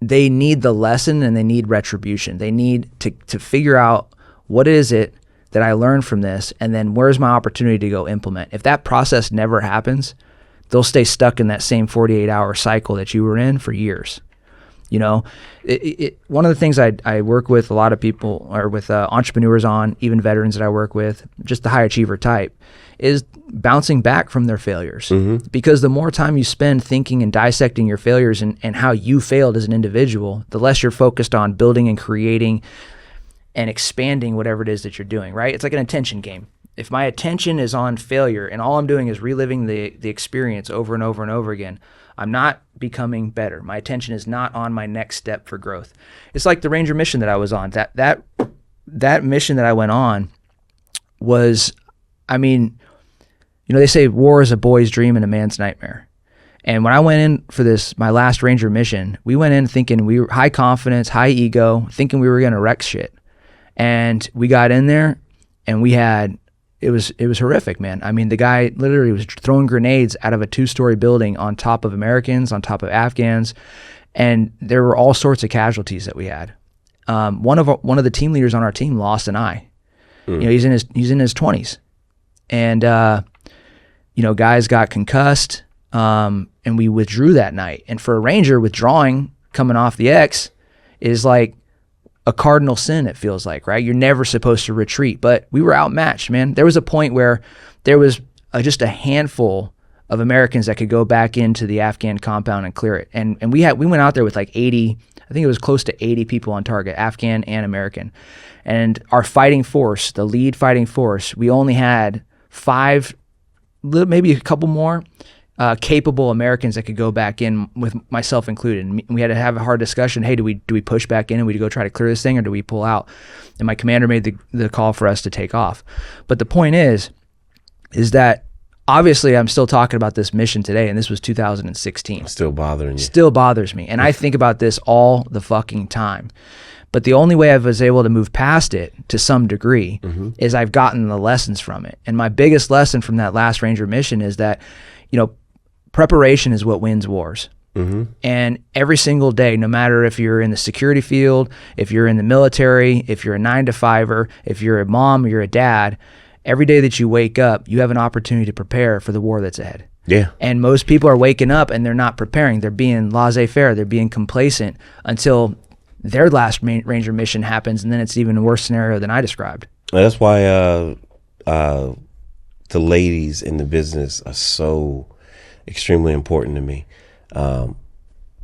they need the lesson and they need retribution. They need to figure out, what is it that I learned from this, and then where's my opportunity to go implement. If that process never happens, they'll stay stuck in that same 48-hour cycle that you were in for years. You know, one of the things I work with a lot of people, or with entrepreneurs on, even veterans that I work with, just the high achiever type, is bouncing back from their failures. Because the more time you spend thinking and dissecting your failures and how you failed as an individual, the less you're focused on building and creating and expanding whatever it is that you're doing, right? It's like an attention game. If my attention is on failure and all I'm doing is reliving the experience over and over and over again, I'm not becoming better. My attention is not on my next step for growth. It's like the Ranger mission that I was on. That mission that I went on was, I mean, you know, they say war is a boy's dream and a man's nightmare. And when I went in for my last Ranger mission, we went in thinking we were high confidence, high ego, thinking we were going to wreck shit. And we got in there and it was horrific, man. I mean, the guy literally was throwing grenades out of a 2-story building on top of Americans, on top of Afghans, and there were all sorts of casualties that we had. One of the team leaders on our team lost an eye. You know, he's in his 20s, and you know, guys got concussed, and we withdrew that night. And for a Ranger, withdrawing coming off the X is like a cardinal sin, it feels like, right? You're never supposed to retreat, but we were outmatched, man. There was a point where there was just a handful of Americans that could go back into the Afghan compound and clear it. And we went out there with like 80, I think it was close to 80 people on target, Afghan and American. And our fighting force, the lead fighting force, we only had 5, maybe a couple more, capable Americans that could go back in, with myself included. And we had to have a hard discussion. Hey, do we push back in and we go try to clear this thing, or do we pull out? And my commander made the call for us to take off. But the point is that obviously I'm still talking about this mission today, and this was 2016.
Still bothering you.
Still bothers me. And I think about this all the fucking time. But the only way I was able to move past it to some degree is I've gotten the lessons from it. And my biggest lesson from that last Ranger mission is that, you know, preparation is what wins wars. And every single day, no matter if you're in the security field, if you're in the military, if you're a 9-to-5er, if you're a mom or you're a dad, every day that you wake up, you have an opportunity to prepare for the war that's ahead.
Yeah.
And most people are waking up and they're not preparing. They're being laissez-faire. They're being complacent until their last Ranger mission happens, and then it's even a worse scenario than I described.
That's why the ladies in the business are so extremely important to me,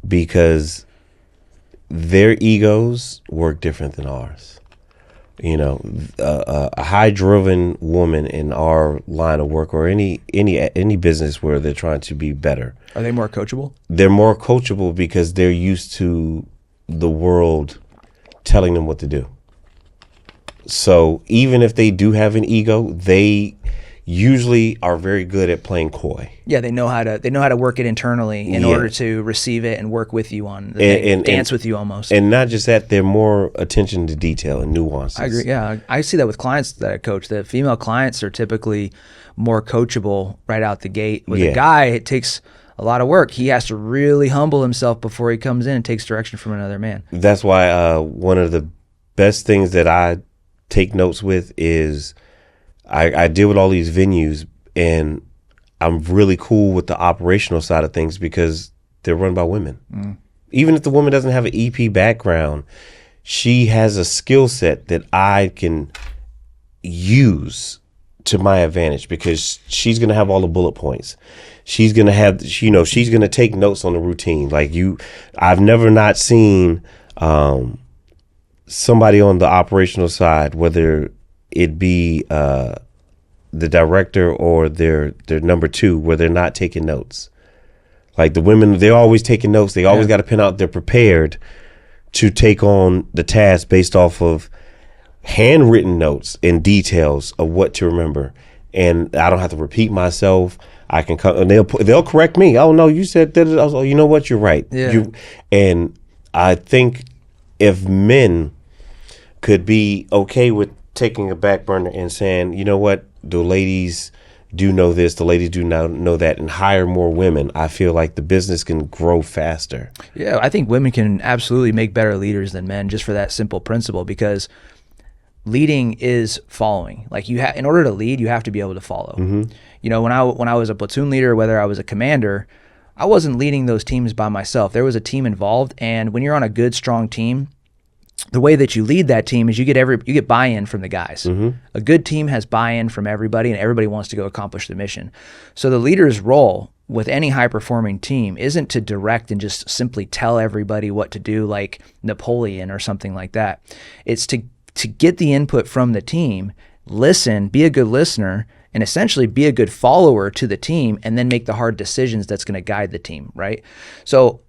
because their egos work different than ours. You know, a high-driven woman in our line of work, or any business where they're trying to be better,
Are they more coachable?
They're more coachable because they're used to the world telling them what to do. So even if they do have an ego, they usually are very good at playing coy.
Yeah, they know how to work it internally in order to receive it and work with you on the dance with you almost.
And not just that, they're more attention to detail and nuances.
I agree. Yeah, I see that with clients that I coach. The female clients are typically more coachable right out the gate. With a guy, it takes a lot of work. He has to really humble himself before he comes in and takes direction from another man.
That's why one of the best things that I take notes with is I deal with all these venues, and I'm really cool with the operational side of things because they're run by women. Even if the woman doesn't have an EP background, she has a skill set that I can use to my advantage, because she's going to have all the bullet points. She's going to have, she's going to take notes on the routine. I've never not seen somebody on the operational side, whether it be the director or their number 2, where they're not taking notes. Like the women, they're always taking notes. They always got to pin out. They're prepared to take on the task based off of handwritten notes and details of what to remember. And I don't have to repeat myself. I can come, and they'll correct me. Oh no, you said that. I was like, you know what? You're right.
Yeah.
And I think if men could be okay with taking a back burner and saying, you know what, the ladies do know this, the ladies do know that, and hire more women, I feel like the business can grow faster.
Yeah, I think women can absolutely make better leaders than men, just for that simple principle, because leading is following. Like in order to lead, you have to be able to follow. You know, when I was a platoon leader, whether I was a commander, I wasn't leading those teams by myself. There was a team involved, and when you're on a good, strong team, the way that you lead that team is you get buy-in from the guys. A good team has buy-in from everybody, and everybody wants to go accomplish the mission. So the leader's role with any high-performing team isn't to direct and just simply tell everybody what to do like Napoleon or something like that. It's to get the input from the team, listen, be a good listener, and essentially be a good follower to the team, and then make the hard decisions that's going to guide the team, right? So,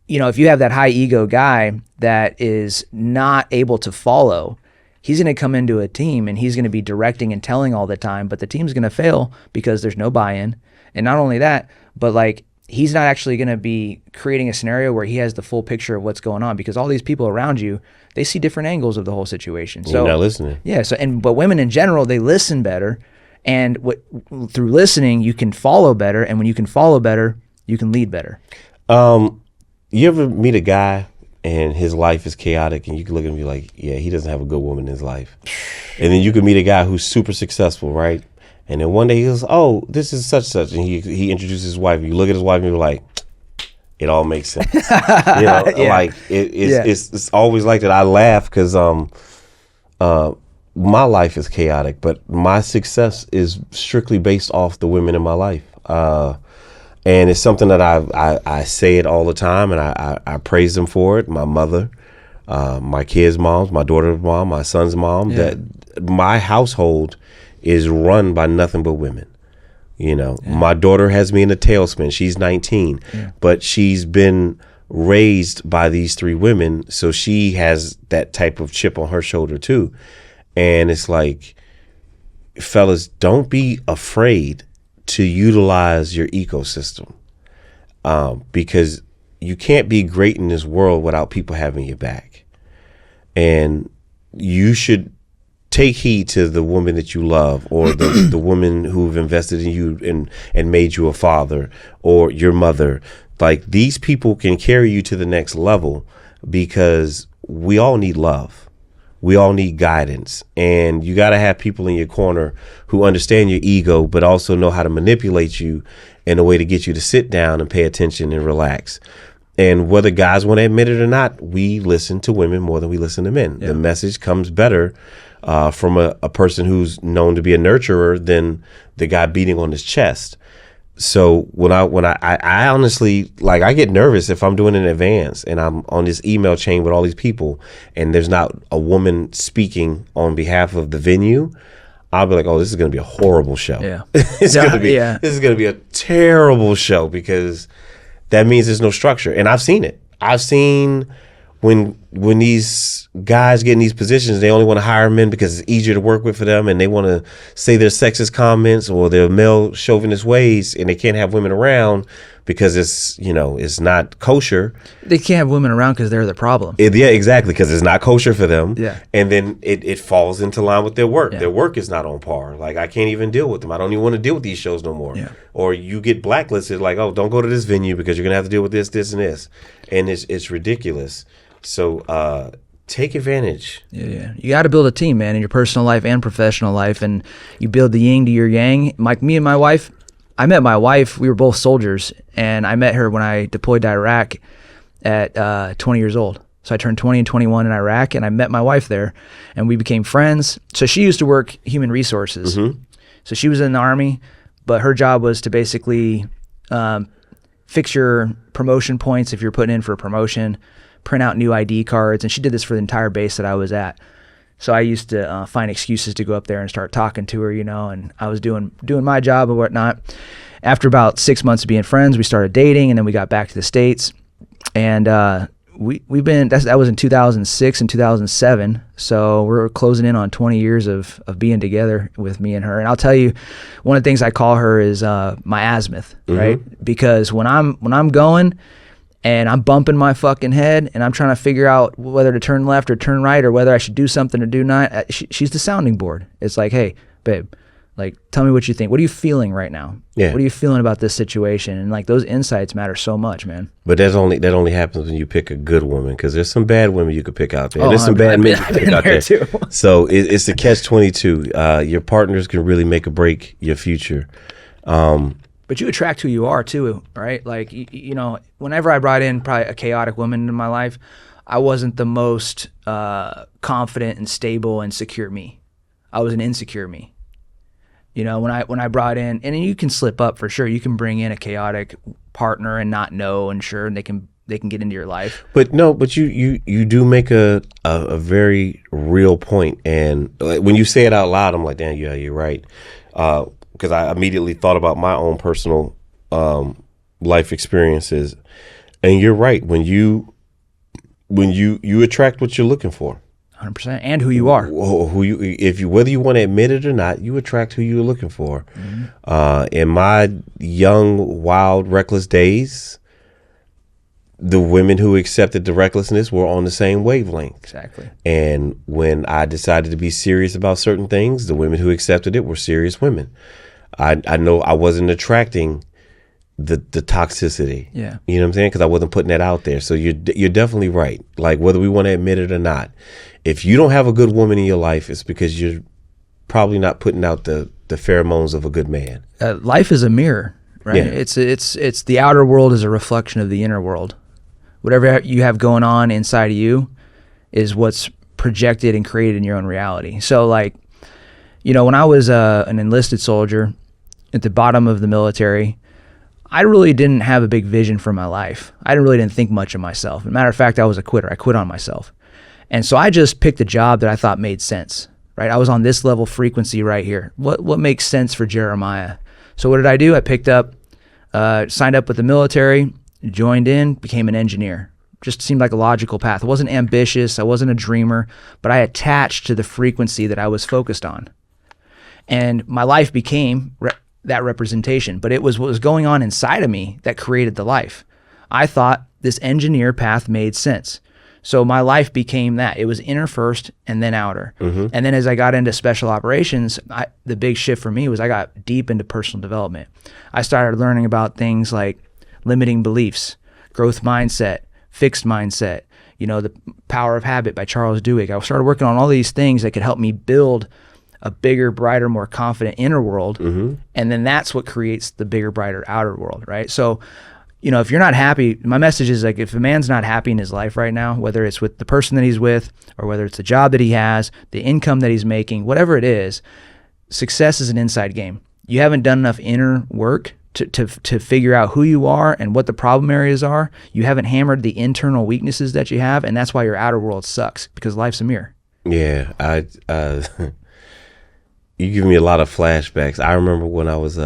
if you have that high ego guy that is not able to follow, he's going to come into a team and he's going to be directing and telling all the time, but the team's going to fail because there's no buy-in. And not only that, but like he's not actually going to be creating a scenario where he has the full picture of what's going on, because all these people around you, they see different angles of the whole situation. So
you're not listening.
Yeah. But women in general, they listen better. And through listening, you can follow better. And when you can follow better, you can lead better.
You ever meet a guy and his life is chaotic, and you can look at him and be like, yeah, he doesn't have a good woman in his life. And then you can meet a guy who's super successful, right? And then one day he goes, oh, this is such, and he introduces his wife. And you look at his wife and you're like, it all makes sense. Like it's always like that. I laugh because my life is chaotic, but my success is strictly based off the women in my life. And it's something that I say it all the time, and I praise them for it. My mother, my kids' moms, my daughter's mom, my son's mom. Yeah. That my household is run by nothing but women. My daughter has me in a tailspin. She's 19, but she's been raised by these 3 women, so she has that type of chip on her shoulder too. And it's like, fellas, don't be afraid to utilize your ecosystem, because you can't be great in this world without people having your back. And you should take heed to the woman that you love, or the woman who've invested in you and made you a father, or your mother. Like, these people can carry you to the next level, because we all need love. We all need guidance, and you got to have people in your corner who understand your ego, but also know how to manipulate you in a way to get you to sit down and pay attention and relax. And whether guys want to admit it or not, we listen to women more than we listen to men. Yeah. The message comes better from a person who's known to be a nurturer than the guy beating on his chest. So when I honestly, like, I get nervous if I'm doing an advance and I'm on this email chain with all these people and there's not a woman speaking on behalf of the venue. I'll be like, oh, this is going to be a horrible show. Yeah. This is going to be a terrible show, because that means there's no structure. And I've seen it. I've seen when these guys get in these positions, they only want to hire men because it's easier to work with for them, and they want to say their sexist comments or their male chauvinist ways, and they can't have women around because it's not kosher.
They can't have women around because they're the problem.
Yeah, exactly, because it's not kosher for them.
Yeah.
And then it falls into line with their work. Yeah. Their work is not on par. Like, I can't even deal with them. I don't even want to deal with these shows no more. Yeah. Or you get blacklisted, like, oh, don't go to this venue because you're going to have to deal with this, and this. And it's ridiculous. So take advantage. Yeah.
You got to build a team, man, in your personal life and professional life, and you build the yin to your yang. Like me and my wife, I met my wife. We were both soldiers, and I met her when I deployed to Iraq at 20 years old. So I turned 20 and 21 in Iraq, and I met my wife there, and we became friends. So she used to work human resources. Mm-hmm. So she was in the Army, but her job was to basically fix your promotion points if you're putting in for a promotion, print out new ID cards, and she did this for the entire base that I was at. So I used to find excuses to go up there and start talking to her, and I was doing my job and whatnot. After about 6 months of being friends, we started dating, and then we got back to the States. And we've been, that was in 2006 and 2007. So we're closing in on 20 years of being together with me and her. And I'll tell you, one of the things I call her is my azimuth, mm-hmm. right? Because when I'm going and I'm bumping my fucking head and I'm trying to figure out whether to turn left or turn right or whether I should do something or do not, she's the sounding board. It's like, hey, babe, like, tell me what you think. What are you feeling right now? Yeah. What are you feeling about this situation? And like, those insights matter so much, man.
But that only happens when you pick a good woman, because there's some bad women you could pick out there. There's some bad men you could pick out there too. So it's the catch-22. Your partners can really make or break your future.
But you attract who you are too, right? Like, you know, whenever I brought in probably a chaotic woman into my life, I wasn't the most confident and stable and secure me. I was an insecure me. You know, when I brought in, and you can slip up for sure. You can bring in a chaotic partner and not know, and sure, and they can get into your life.
But no, but you do make a very real point, and when you say it out loud, I'm like, damn, yeah, you're right. Because I immediately thought about my own personal life experiences, and you're right. When you attract what you're looking for.
100%, and who you are.
Whether you want to admit it or not, you attract who you're looking for. In my young, wild, reckless days, the women who accepted the recklessness were on the same wavelength.
Exactly.
And when I decided to be serious about certain things, the women who accepted it were serious women. I know I wasn't attracting the toxicity.
Yeah.
You know what I'm saying? Because I wasn't putting that out there. So you're definitely right. Like, whether we want to admit it or not, if you don't have a good woman in your life, it's because you're probably not putting out the pheromones of a good man.
Life is a mirror, right?
Yeah.
It's the outer world is a reflection of the inner world. Whatever you have going on inside of you is what's projected and created in your own reality. So, like, you know, when I was an enlisted soldier at the bottom of the military, I really didn't have a big vision for my life. I really didn't think much of myself. As a matter of fact, I was a quitter. I quit on myself. And so I just picked a job that I thought made sense, right? I was on this level frequency right here. What makes sense for Jeramiah? So what did I do? I picked up, signed up with the military, joined in, became an engineer. Just seemed like a logical path. I wasn't ambitious. I wasn't a dreamer, but I attached to the frequency that I was focused on. And my life became that representation, but it was what was going on inside of me that created the life. I thought this engineer path made sense. So my life became that. It was inner first and then outer. And then as I got into special operations, the big shift for me was I got deep into personal development. I started learning about things like limiting beliefs, growth mindset, fixed mindset, you know, the Power of Habit by Charles Duhigg. I started working on all these things that could help me build a bigger, brighter, more confident inner world. And then that's what creates the bigger, brighter outer world, right? So, you know, if you're not happy, my message is like, if a man's not happy in his life right now, whether it's with the person that he's with, or whether it's the job that he has, the income that he's making, whatever it is, success is an inside game. You haven't done enough inner work to figure out who you are and what the problem areas are. You haven't hammered the internal weaknesses that you have, and that's why your outer world sucks, because life's a mirror.
Yeah, you give me a lot of flashbacks. I remember when I was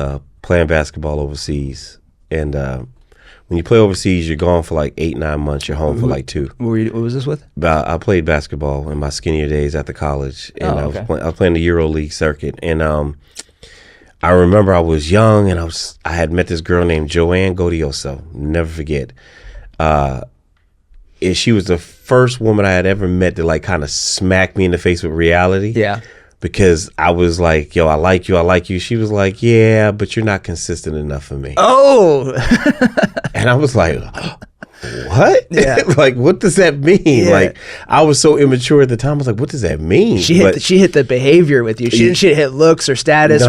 playing basketball overseas, and when you play overseas, you're gone for like 8-9 months. You're home for like 2.
What was this with?
I played basketball in my skinnier days after college, and I was playing the Euro League circuit. And I remember I was young, and I had met this girl named Joanne Godioso. Never forget. She was the first woman I had ever met that like kind of smacked me in the face with reality.
Yeah.
Because I was like, yo, I like you. She was like, yeah, but you're not consistent enough for me.
Oh.
And I was like, what?
Yeah.
Like, what does that mean?
Yeah.
Like, I was so immature at the time. I was like, what does that mean?
She hit the behavior with you. She didn't hit looks or status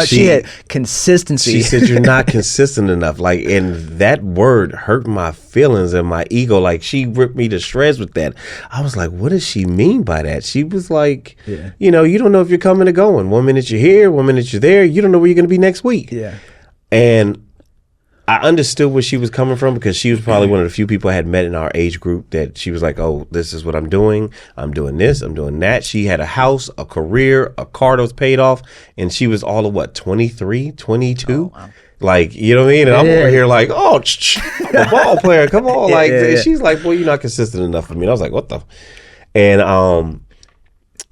she hit consistency.
She said, you're not consistent enough. Like, and that word hurt my feelings and my ego. Like, she ripped me to shreds with that. I was like, what does she mean by that? She was like, you know, you don't know if you're coming or going. 1 minute you're here, 1 minute you're there. You don't know where you're going to be next week.
Yeah.
And I understood where she was coming from, because she was probably one of the few people I had met in our age group that she was like, oh, this is what I'm doing. I'm doing this. I'm doing that. She had a house, a career, a car that was paid off. And she was all of what, 23, 22? Oh, wow. Like, you know what I mean? And I'm over here like, oh, I'm a ball player. Come on. She's like, well, you're not consistent enough for me. And I was like, what the? And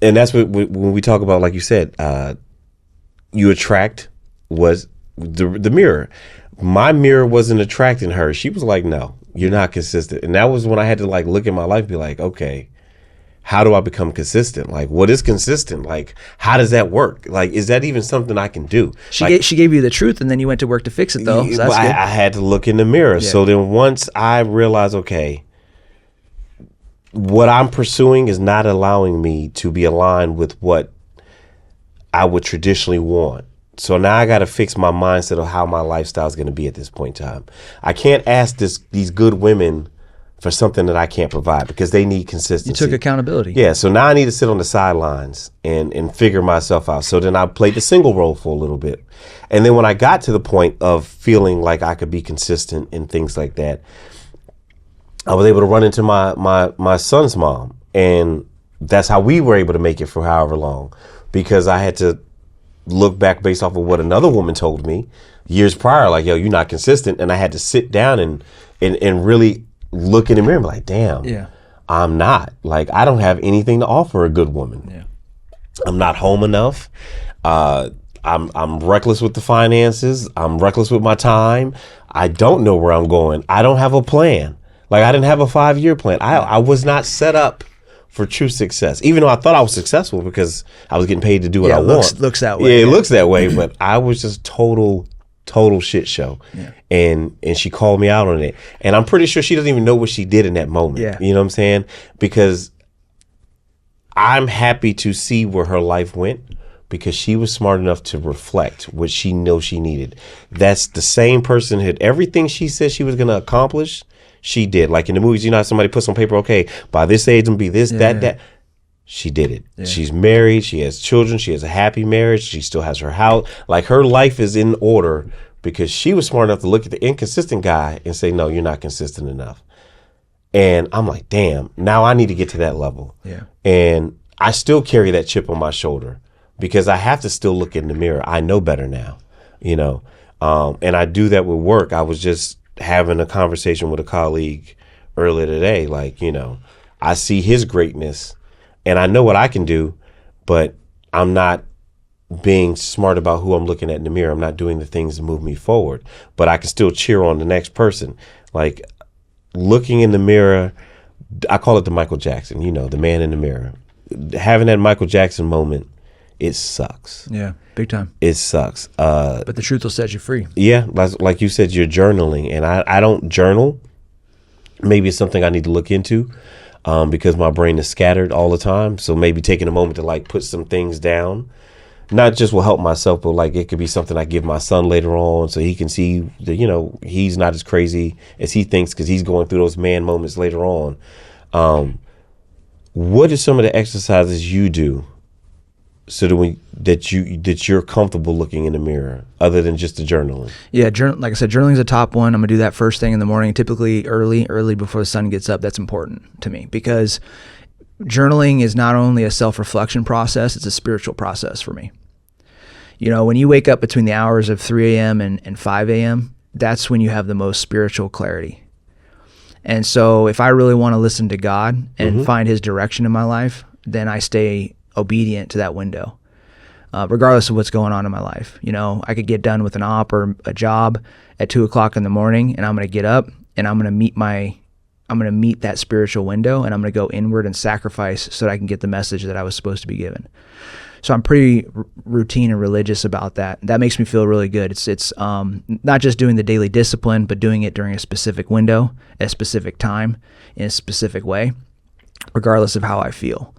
that's what when we talk about, like you said, you attract was the mirror. My mirror wasn't attracting her. She was like, no, you're not consistent. And that was when I had to like look at my life and be like, okay, how do I become consistent? Like, what is consistent? Like, how does that work? Like, is that even something I can do?
She gave you the truth, and then you went to work to fix it, though. So that's good.
I had to look in the mirror. Yeah. So then once I realized, okay, what I'm pursuing is not allowing me to be aligned with what I would traditionally want. So now I got to fix my mindset of how my lifestyle is going to be at this point in time. I can't ask these good women for something that I can't provide because they need consistency.
You took accountability.
Yeah, so now I need to sit on the sidelines and figure myself out. So then I played the single role for a little bit. And then when I got to the point of feeling like I could be consistent and things like that, I was able to run into my son's mom. And that's how we were able to make it for however long, because I had to look back based off of what another woman told me years prior, like, yo, you're not consistent. And I had to sit down and really look in the mirror and be like, damn, I'm not. Like, I don't have anything to offer a good woman. Yeah. I'm not home enough. I'm reckless with the finances. I'm reckless with my time. I don't know where I'm going. I don't have a plan. Like, I didn't have a 5-year plan. I was not set up for true success, even though I thought I was successful because I was getting paid to do what I want.
Looks that way.
Yeah, it looks that way, but I was just total shit show. Yeah. And she called me out on it. And I'm pretty sure she doesn't even know what she did in that moment. Yeah. You know what I'm saying? Because I'm happy to see where her life went, because she was smart enough to reflect what she knows she needed. That's the same person had everything she said she was going to accomplish, she did. Like in the movies, you know how somebody puts on paper, okay, by this age I'm gonna be this, that. She did it. Yeah. She's married. She has children. She has a happy marriage. She still has her house. Like, her life is in order because she was smart enough to look at the inconsistent guy and say, no, you're not consistent enough. And I'm like, damn, now I need to get to that level. Yeah. And I still carry that chip on my shoulder because I have to still look in the mirror. I know better now, you know. And I do that with work. I was just having a conversation with a colleague earlier today. Like, you know, I see his greatness and I know what I can do, but I'm not being smart about who I'm looking at in the mirror. I'm not doing the things to move me forward, but I can still cheer on the next person. Like, looking in the mirror, I call it the Michael Jackson, you know, the man in the mirror. Having that Michael Jackson moment, it sucks.
Yeah, big time.
It sucks.
But the truth will set you free.
Yeah, like you said, you're journaling, and I don't journal. Maybe it's something I need to look into because my brain is scattered all the time. So maybe taking a moment to like put some things down, not just will help myself, but like it could be something I give my son later on so he can see that, you know, he's not as crazy as he thinks because he's going through those man moments later on. What are some of the exercises you do so that you're comfortable looking in the mirror, other than just the journaling? Yeah,
like I said, journaling is a top one. I'm gonna do that first thing in the morning, typically early before the sun gets up. That's important to me because journaling is not only a self-reflection process; it's a spiritual process for me. You know, when you wake up between the hours of 3 a.m. and 5 a.m., that's when you have the most spiritual clarity. And so, if I really want to listen to God and find His direction in my life, then I stay obedient to that window, regardless of what's going on in my life. You know, I could get done with an op or a job at 2 o'clock in the morning, and I'm going to get up and I'm going to meet that spiritual window, and I'm going to go inward and sacrifice so that I can get the message that I was supposed to be given. So I'm pretty routine and religious about that. That makes me feel really good. It's not just doing the daily discipline, but doing it during a specific window, at a specific time, in a specific way, regardless of how I feel.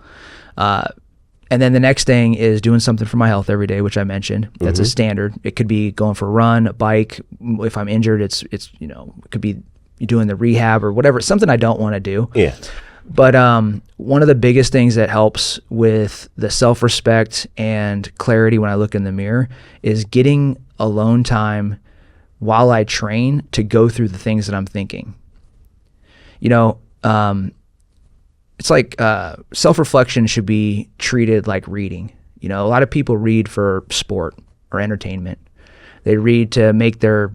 And then the next thing is doing something for my health every day, which I mentioned. That's a standard. It could be going for a run, a bike. If I'm injured, it's you know, it could be doing the rehab or whatever. It's something I don't want to do. Yeah. But one of the biggest things that helps with the self-respect and clarity when I look in the mirror is getting alone time while I train to go through the things that I'm thinking. You know, it's like self-reflection should be treated like reading. You know, a lot of people read for sport or entertainment. They read to make their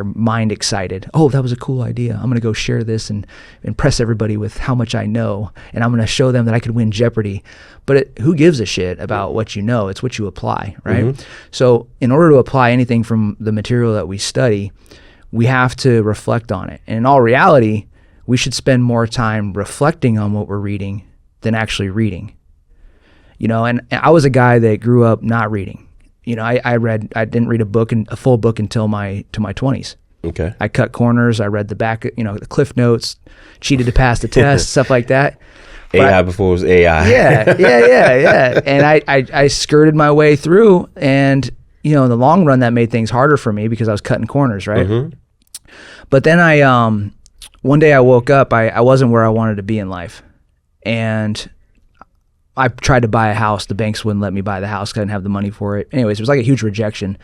mind excited. Oh, that was a cool idea. I'm going to go share this and impress everybody with how much I know. And I'm going to show them that I could win Jeopardy. But who gives a shit about what you know? It's what you apply, right? So in order to apply anything from the material that we study, we have to reflect on it. And in all reality, we should spend more time reflecting on what we're reading than actually reading. You know, and I was a guy that grew up not reading. You know, I didn't read a full book until my 20s. Okay. I cut corners. I read the back, you know, the cliff notes, cheated to pass the test, stuff like that.
But before it was AI.
Yeah. And I skirted my way through, and in the long run, that made things harder for me because I was cutting corners, right?
Mm-hmm.
But then one day I woke up, I wasn't where I wanted to be in life. And I tried to buy a house. The banks wouldn't let me buy the house because I didn't have the money for it. Anyways, it was like a huge rejection.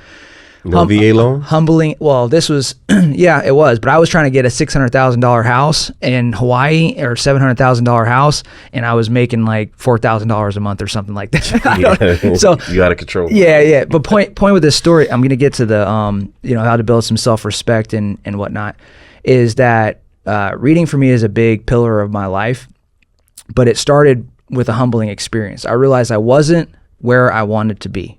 No VA loan?
Humbling. Well, this was, yeah, it was. But I was trying to get a $600,000 house in Hawaii or $700,000 house, and I was making like $4,000 a month or something like that. So
you out of control.
Yeah. But point with this story, I'm going to get to the, how to build some self-respect and whatnot, is that reading for me is a big pillar of my life, but it started with a humbling experience. I realized I wasn't where I wanted to be.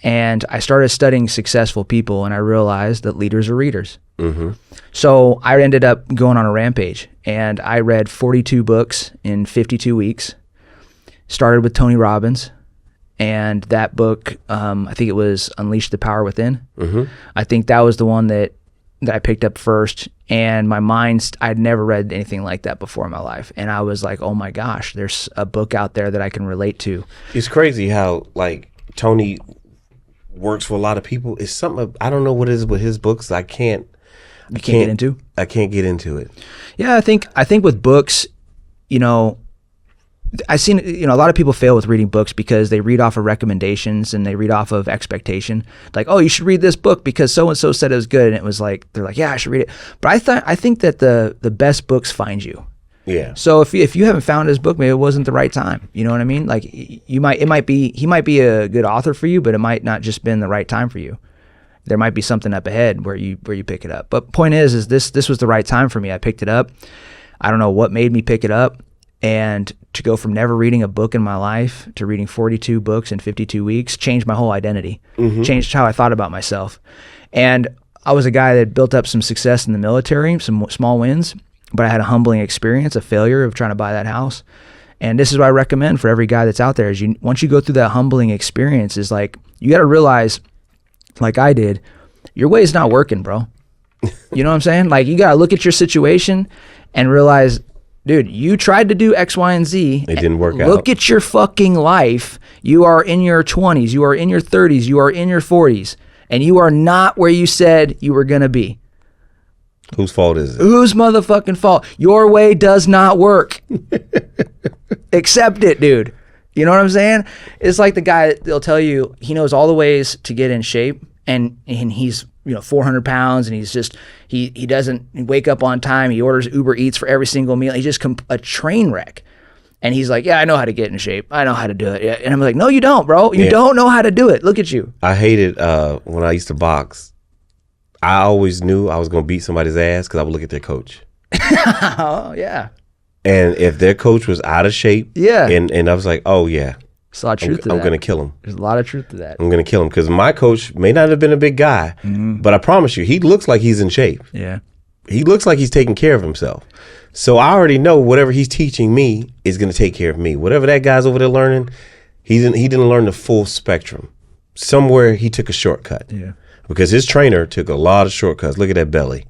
And I started studying successful people, and I realized that leaders are readers. Mm-hmm. So I ended up going on a rampage, and I read 42 books in 52 weeks. Started with Tony Robbins, and that book, I think it was Unleash the Power Within. Mm-hmm. I think that was the one that I picked up first, and my mind, I'd never read anything like that before in my life. And I was like, oh my gosh, there's a book out there that I can relate to.
It's crazy how, like, Tony works for a lot of people. It's something, I don't know what it is with his books. I can't get into it.
Yeah, I think with books, I've seen, a lot of people fail with reading books because they read off of recommendations and they read off of expectation. Like, oh, you should read this book because so-and-so said it was good. And it was like, they're like, yeah, I should read it. But I think that the best books find you.
Yeah.
So if you haven't found his book, maybe it wasn't the right time. You know what I mean? Like he might be a good author for you, but it might not just been the right time for you. There might be something up ahead where you pick it up. But point is this was the right time for me. I picked it up. I don't know what made me pick it up, and to go from never reading a book in my life to reading 42 books in 52 weeks changed my whole identity. Mm-hmm. Changed how I thought about myself. And I was a guy that built up some success in the military, some small wins. But I had a humbling experience, a failure of trying to buy that house. And this is what I recommend for every guy that's out there is once you go through that humbling experience, is like, you got to realize, like I did, your way is not working, bro. You know what I'm saying? Like, you got to look at your situation and realize, dude, you tried to do X, Y, and Z.
It didn't work out.
Look at your fucking life. You are in your 20s. You are in your 30s. You are in your 40s. And you are not where you said you were going to be.
Whose fault is it?
Whose motherfucking fault? Your way does not work. Accept it, dude. You know what I'm saying? It's like the guy, they'll tell you he knows all the ways to get in shape, and he's 400 pounds, and he's just, he doesn't wake up on time. He orders Uber Eats for every single meal. He's just a train wreck. And he's like, yeah, I know how to get in shape. I know how to do it. Yeah. And I'm like, no, you don't, bro. You don't know how to do it. Look at you.
I hated when I used to box. I always knew I was going to beat somebody's ass because I would look at their coach.
Oh, yeah.
And if their coach was out of shape,
yeah,
and I was like, oh, yeah.
There's a lot of truth to that.
I'm going to kill him.
There's a lot of truth to that.
I'm going to kill him because my coach may not have been a big guy, but I promise you, he looks like he's in shape.
Yeah.
He looks like he's taking care of himself. So I already know whatever he's teaching me is going to take care of me. Whatever that guy's over there learning, he didn't learn the full spectrum. Somewhere he took a shortcut.
Yeah. Because
his trainer took a lot of shortcuts. Look at that belly.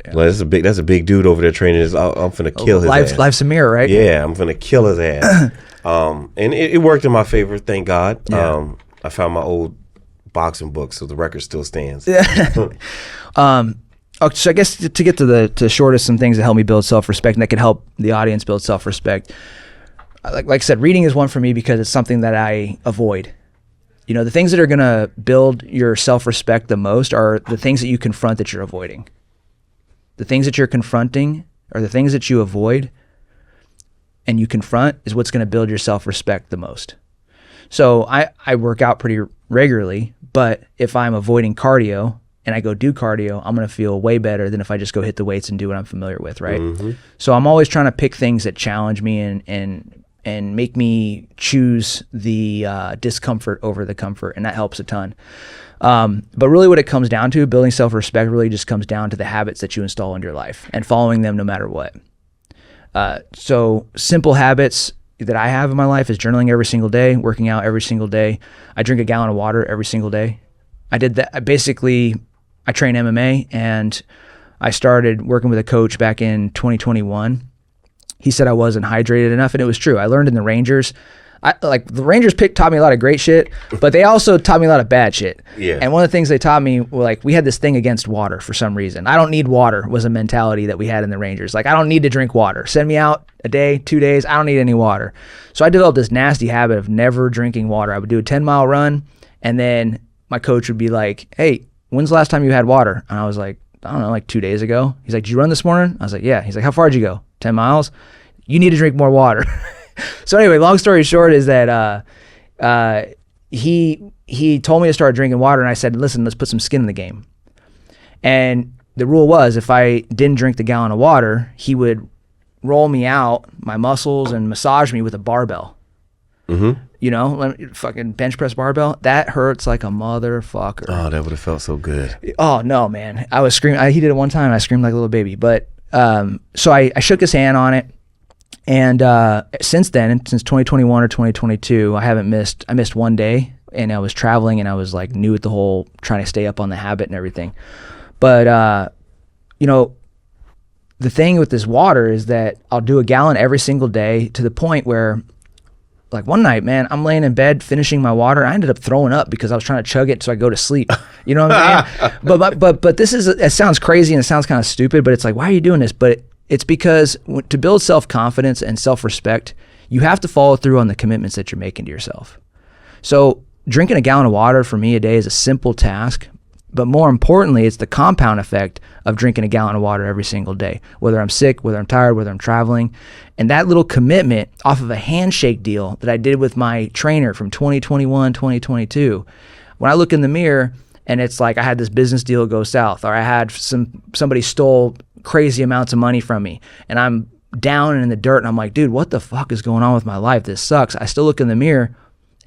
Yeah. Like, that's a big dude over there training. I'm finna kill his ass.
Life's a mirror, right?
Yeah, I'm finna kill his ass. And it worked in my favor, thank God.
Yeah.
I found my old boxing book, so the record still stands.
Yeah. So I guess to get to the shortest, some things that help me build self-respect and that can help the audience build self-respect. Like I said, reading is one for me because it's something that I avoid. The things that are going to build your self-respect the most are the things that you confront that you're avoiding. The things that you're confronting or the things that you avoid and you confront is what's going to build your self-respect the most. So I work out pretty regularly, but if I'm avoiding cardio and I go do cardio, I'm going to feel way better than if I just go hit the weights and do what I'm familiar with, right? Mm-hmm. So I'm always trying to pick things that challenge me and make me choose the discomfort over the comfort, and that helps a ton. But really what it comes down to, building self-respect really just comes down to the habits that you install into your life and following them no matter what. So simple habits that I have in my life is journaling every single day, working out every single day. I drink a gallon of water every single day. I did that. I train MMA, and I started working with a coach back in 2021. He said I wasn't hydrated enough, and it was true. I learned in the Rangers, like the Rangers taught me a lot of great shit, but they also taught me a lot of bad shit.
Yeah.
And one of the things they taught me, like, we had this thing against water for some reason. I don't need water was a mentality that we had in the Rangers. Like, I don't need to drink water. Send me out a day, 2 days. I don't need any water. So I developed this nasty habit of never drinking water. I would do a 10-mile run, and then my coach would be like, hey, when's the last time you had water? And I was like, I don't know, like 2 days ago. He's like, did you run this morning? I was like, yeah. He's like, how far did you go? 10 miles? You need to drink more water. So anyway, long story short is that he told me to start drinking water, and I said, listen, let's put some skin in the game. And the rule was, if I didn't drink the gallon of water, he would roll me out, my muscles, and massage me with a barbell.
Mm-hmm.
You know, fucking bench press barbell. That hurts like a motherfucker.
Oh, that would have felt so good.
Oh, no, man. I was screaming. He did it one time, and I screamed like a little baby. But so I shook his hand on it. And since then, since 2021 or 2022, I missed one day, and I was traveling, and I was like new at the whole trying to stay up on the habit and everything. But, you know, the thing with this water is that I'll do a gallon every single day, to the point where, like, one night, man, I'm laying in bed finishing my water. I ended up throwing up because I was trying to chug it so I go to sleep. You know what I'm saying? But this it sounds crazy and it sounds kind of stupid, but it's like, why are you doing this? But it's because to build self-confidence and self-respect, you have to follow through on the commitments that you're making to yourself. So drinking a gallon of water for me a day is a simple task, but more importantly, it's the compound effect of drinking a gallon of water every single day, whether I'm sick, whether I'm tired, whether I'm traveling. And that little commitment off of a handshake deal that I did with my trainer from 2021, 2022, when I look in the mirror and it's like I had this business deal go south, or I had somebody stole crazy amounts of money from me, and I'm down and in the dirt, and I'm like, dude, what the fuck is going on with my life? This sucks. I still look in the mirror,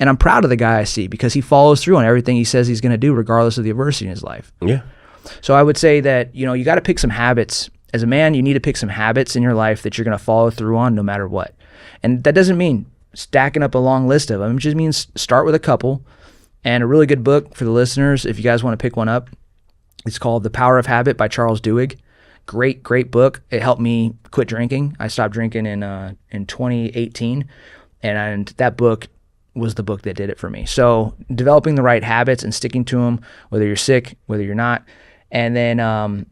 and I'm proud of the guy I see, because he follows through on everything he says he's going to do, regardless of the adversity in his life.
Yeah.
So I would say that, you know, you got to pick some habits. As a man, you need to pick some habits in your life that you're going to follow through on no matter what. And that doesn't mean stacking up a long list of them. It just means start with a couple. And a really good book for the listeners, if you guys want to pick one up, it's called The Power of Habit by Charles Duhigg. Great book. It helped me quit drinking. I stopped drinking in 2018, and that book was the book that did it for me. So developing the right habits and sticking to them, whether you're sick, whether you're not. And then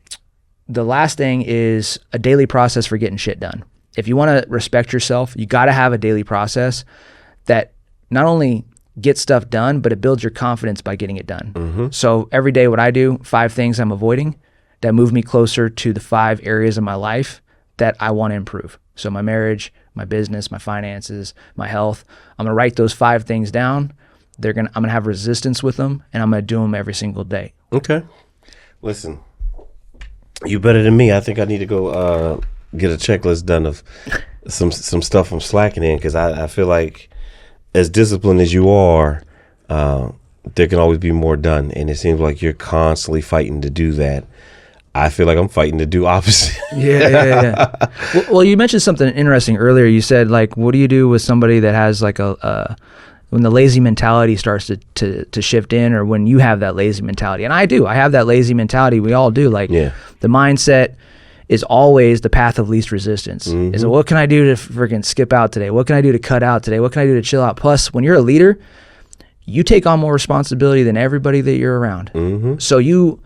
the last thing is a daily process for getting shit done. If you want to respect yourself, you got to have a daily process that not only gets stuff done, but it builds your confidence by getting it done. Mm-hmm. So every day what I do, 5 things I'm avoiding that move me closer to the 5 areas of my life that I want to improve. So my marriage, my business, my finances, my health. I'm gonna write those 5 things down. I'm gonna have resistance with them, and I'm gonna do them every single day.
Okay. Listen, you better than me. I think I need to go get a checklist done of some stuff I'm slacking in, because I feel like, as disciplined as you are, there can always be more done, and it seems like you're constantly fighting to do that. I feel like I'm fighting to do opposite.
Yeah. Well, you mentioned something interesting earlier. You said, like, what do you do with somebody that has like when the lazy mentality starts to shift in, or when you have that lazy mentality? And I do. I have that lazy mentality. We all do. Like, the mindset is always the path of least resistance. Mm-hmm. Is what can I do to freaking skip out today? What can I do to cut out today? What can I do to chill out? Plus, when you're a leader, you take on more responsibility than everybody that you're around. Mm-hmm. So you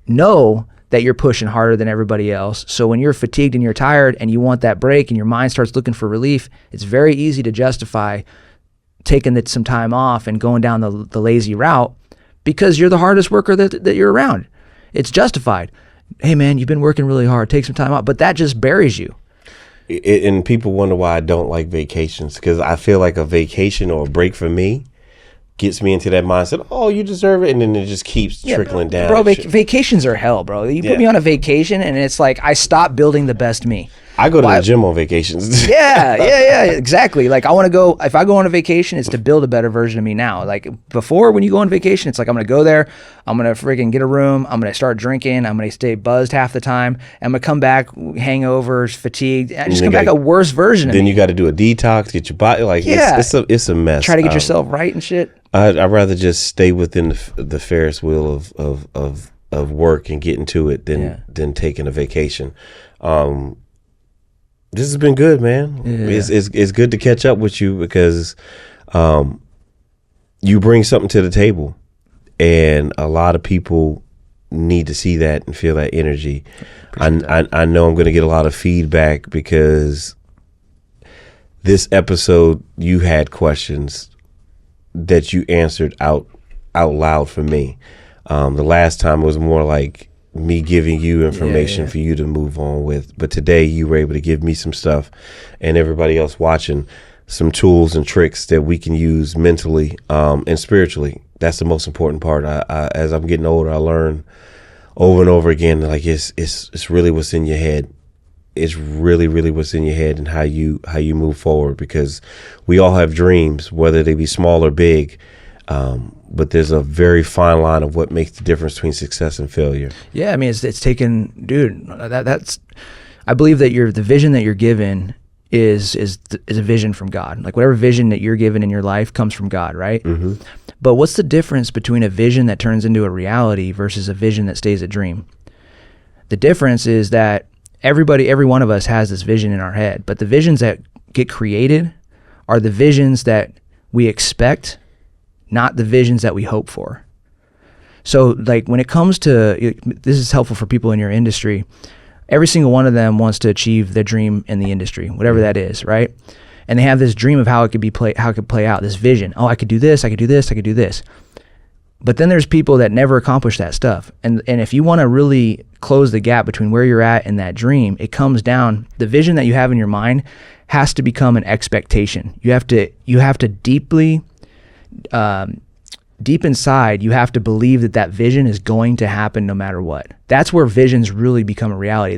know that you're pushing harder than everybody else. So when you're fatigued and you're tired and you want that break and your mind starts looking for relief, it's very easy to justify taking some time off and going down the lazy route, because you're the hardest worker that you're around. It's justified. Hey man, you've been working really hard, take some time off. But that just buries you.
And people wonder why I don't like vacations, because I feel like a vacation or a break for me gets me into that mindset, oh, you deserve it, and then it just keeps trickling down.
Bro, vacations are hell, bro. You put me on a vacation, and it's like I stop building the best me.
I go to the gym on vacations.
Yeah, exactly. Like, I want to go, if I go on a vacation, it's to build a better version of me now. Like, before, when you go on vacation, it's like, I'm going to go there, I'm going to freaking get a room, I'm going to start drinking, I'm going to stay buzzed half the time, and I'm going to come back hangovers, fatigued, and just come back a worse version of me.
Then you got to do a detox, get your body, like, it's a mess.
Try to get yourself right and shit.
I'd rather just stay within the Ferris wheel of work and getting to it than taking a vacation. This has been good, man. Yeah. It's good to catch up with you, because You bring something to the table, and a lot of people need to see that and feel that energy. I know I'm going to get a lot of feedback because this episode you had questions that you answered out loud for me. The last time it was more like me giving you information for you to move on with, but today you were able to give me some stuff and everybody else watching some tools and tricks that we can use mentally and spiritually. That's the most important part. As I'm getting older, I learn over and over again, like it's really what's in your head. It's really, really what's in your head and how you move forward, because we all have dreams, whether they be small or big. But there's a very fine line of what makes the difference between success and failure.
Yeah, I mean, it's taken, dude. That's. I believe that the vision that you're given is a vision from God. Like whatever vision that you're given in your life comes from God, right? Mm-hmm. But what's the difference between a vision that turns into a reality versus a vision that stays a dream? The difference is that every one of us has this vision in our head, but the visions that get created are the visions that we expect, not the visions that we hope for. So like when it comes to, this is helpful for people in your industry, every single one of them wants to achieve their dream in the industry, whatever that is, right? And they have this dream of how it could play out, this vision. Oh, I could do this, I could do this, I could do this. But then there's people that never accomplish that stuff. And if you want to really close the gap between where you're at and that dream, it comes down, the vision that you have in your mind has to become an expectation. You have to deep inside, you have to believe that vision is going to happen no matter what. That's where visions really become a reality.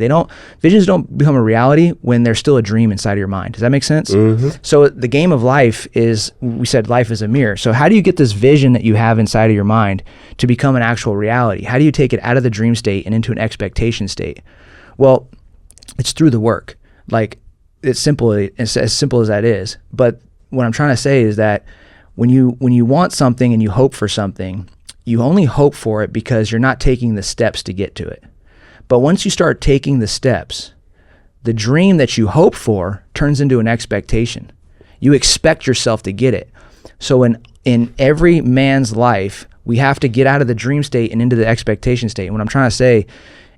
Visions don't become a reality when there's still a dream inside of your mind. Does that make sense? Mm-hmm. So the game of life is, we said life is a mirror. So how do you get this vision that you have inside of your mind to become an actual reality? How do you take it out of the dream state and into an expectation state? Well, it's through the work. Like it's as simple as that is. But what I'm trying to say is that when you want something and you hope for something, you only hope for it because you're not taking the steps to get to it. But once you start taking the steps, the dream that you hope for turns into an expectation. You expect yourself to get it. So in every man's life, we have to get out of the dream state and into the expectation state. And what I'm trying to say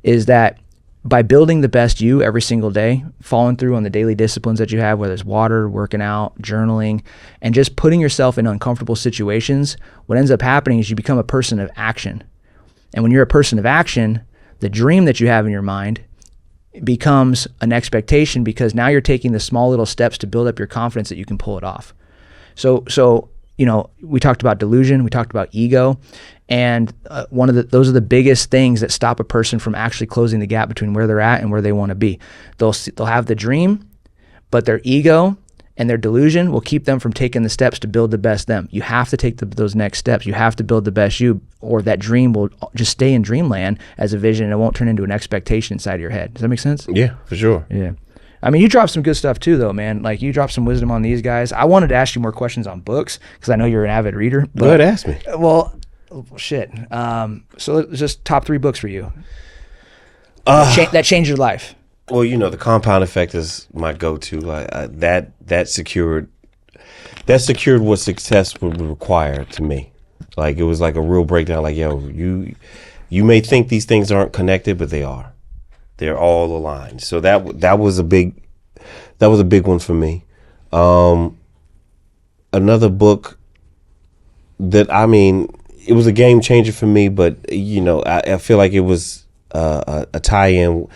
is that by building the best you every single day, following through on the daily disciplines that you have, whether it's water, working out, journaling, and just putting yourself in uncomfortable situations, what ends up happening is you become a person of action. And when you're a person of action, the dream that you have in your mind becomes an expectation, because now you're taking the small little steps to build up your confidence that you can pull it off. So we talked about delusion, we talked about ego, and those are the biggest things that stop a person from actually closing the gap between where they're at and where they want to be. They'll have the dream, but their ego and their delusion will keep them from taking the steps to build the best them. You have to take those next steps. You have to build the best you, or that dream will just stay in dreamland as a vision and it won't turn into an expectation inside of your head. Does that make sense?
Yeah, for sure.
Yeah. I mean, you dropped some good stuff too, though, man. Like, you dropped some wisdom on these guys. I wanted to ask you more questions on books because I know you're an avid reader.
Go ahead, ask me.
Well, shit. So just top 3 books for you that changed your life.
Well, the Compound Effect is my go-to. That secured what success would require to me. Like, it was like a real breakdown. Like, yo, you may think these things aren't connected, but they are. They're all aligned. So that was a big one for me. Another book that, it was a game changer for me, but I feel like it was a tie-in.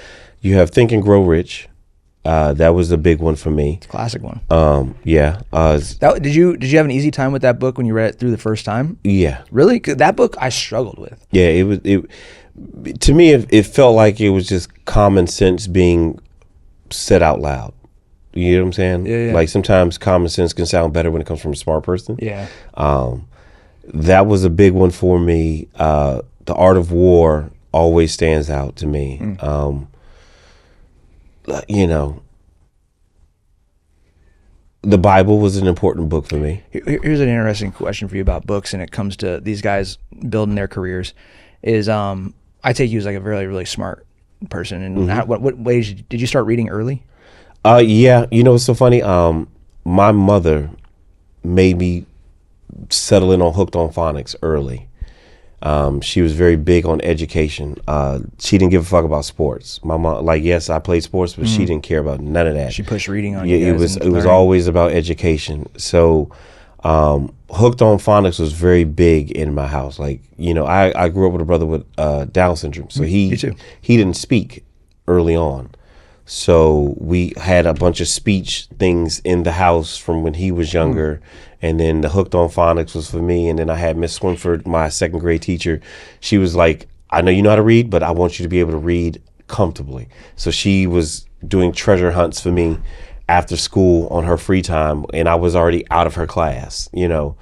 You have Think and Grow Rich. That was a big one for me.
It's a classic one.
Yeah.
Did you have an easy time with that book when you read it through the first time?
Yeah.
Really? 'Cause that book I struggled with.
Yeah, to me, it felt like it was just common sense being said out loud. You know what I'm saying?
Yeah.
Like, sometimes common sense can sound better when it comes from a smart person.
Yeah.
That was a big one for me. The Art of War always stands out to me. The Bible was an important book for me.
Here's an interesting question for you about books, and it comes to these guys building their careers. Is I take you as like a really, really smart person. And what ways did you start reading early?
Yeah. It's so funny. My mother made me settle in on Hooked on Phonics early. She was very big on education. She didn't give a fuck about sports. My mom, like, yes, I played sports, but she didn't care about none of that.
She pushed reading on
you.
you guys.
It was always about education. So Hooked on Phonics was very big in my house. Like, you know, I grew up with a brother with Down syndrome, so he didn't speak early on. So we had a bunch of speech things in the house from when he was younger. And then the Hooked on Phonics was for me. And then I had Miss Swinford, my second grade teacher. She was like, I know you know how to read, but I want you to be able to read comfortably. So she was doing treasure hunts for me after school on her free time. And I was already out of her class, you know.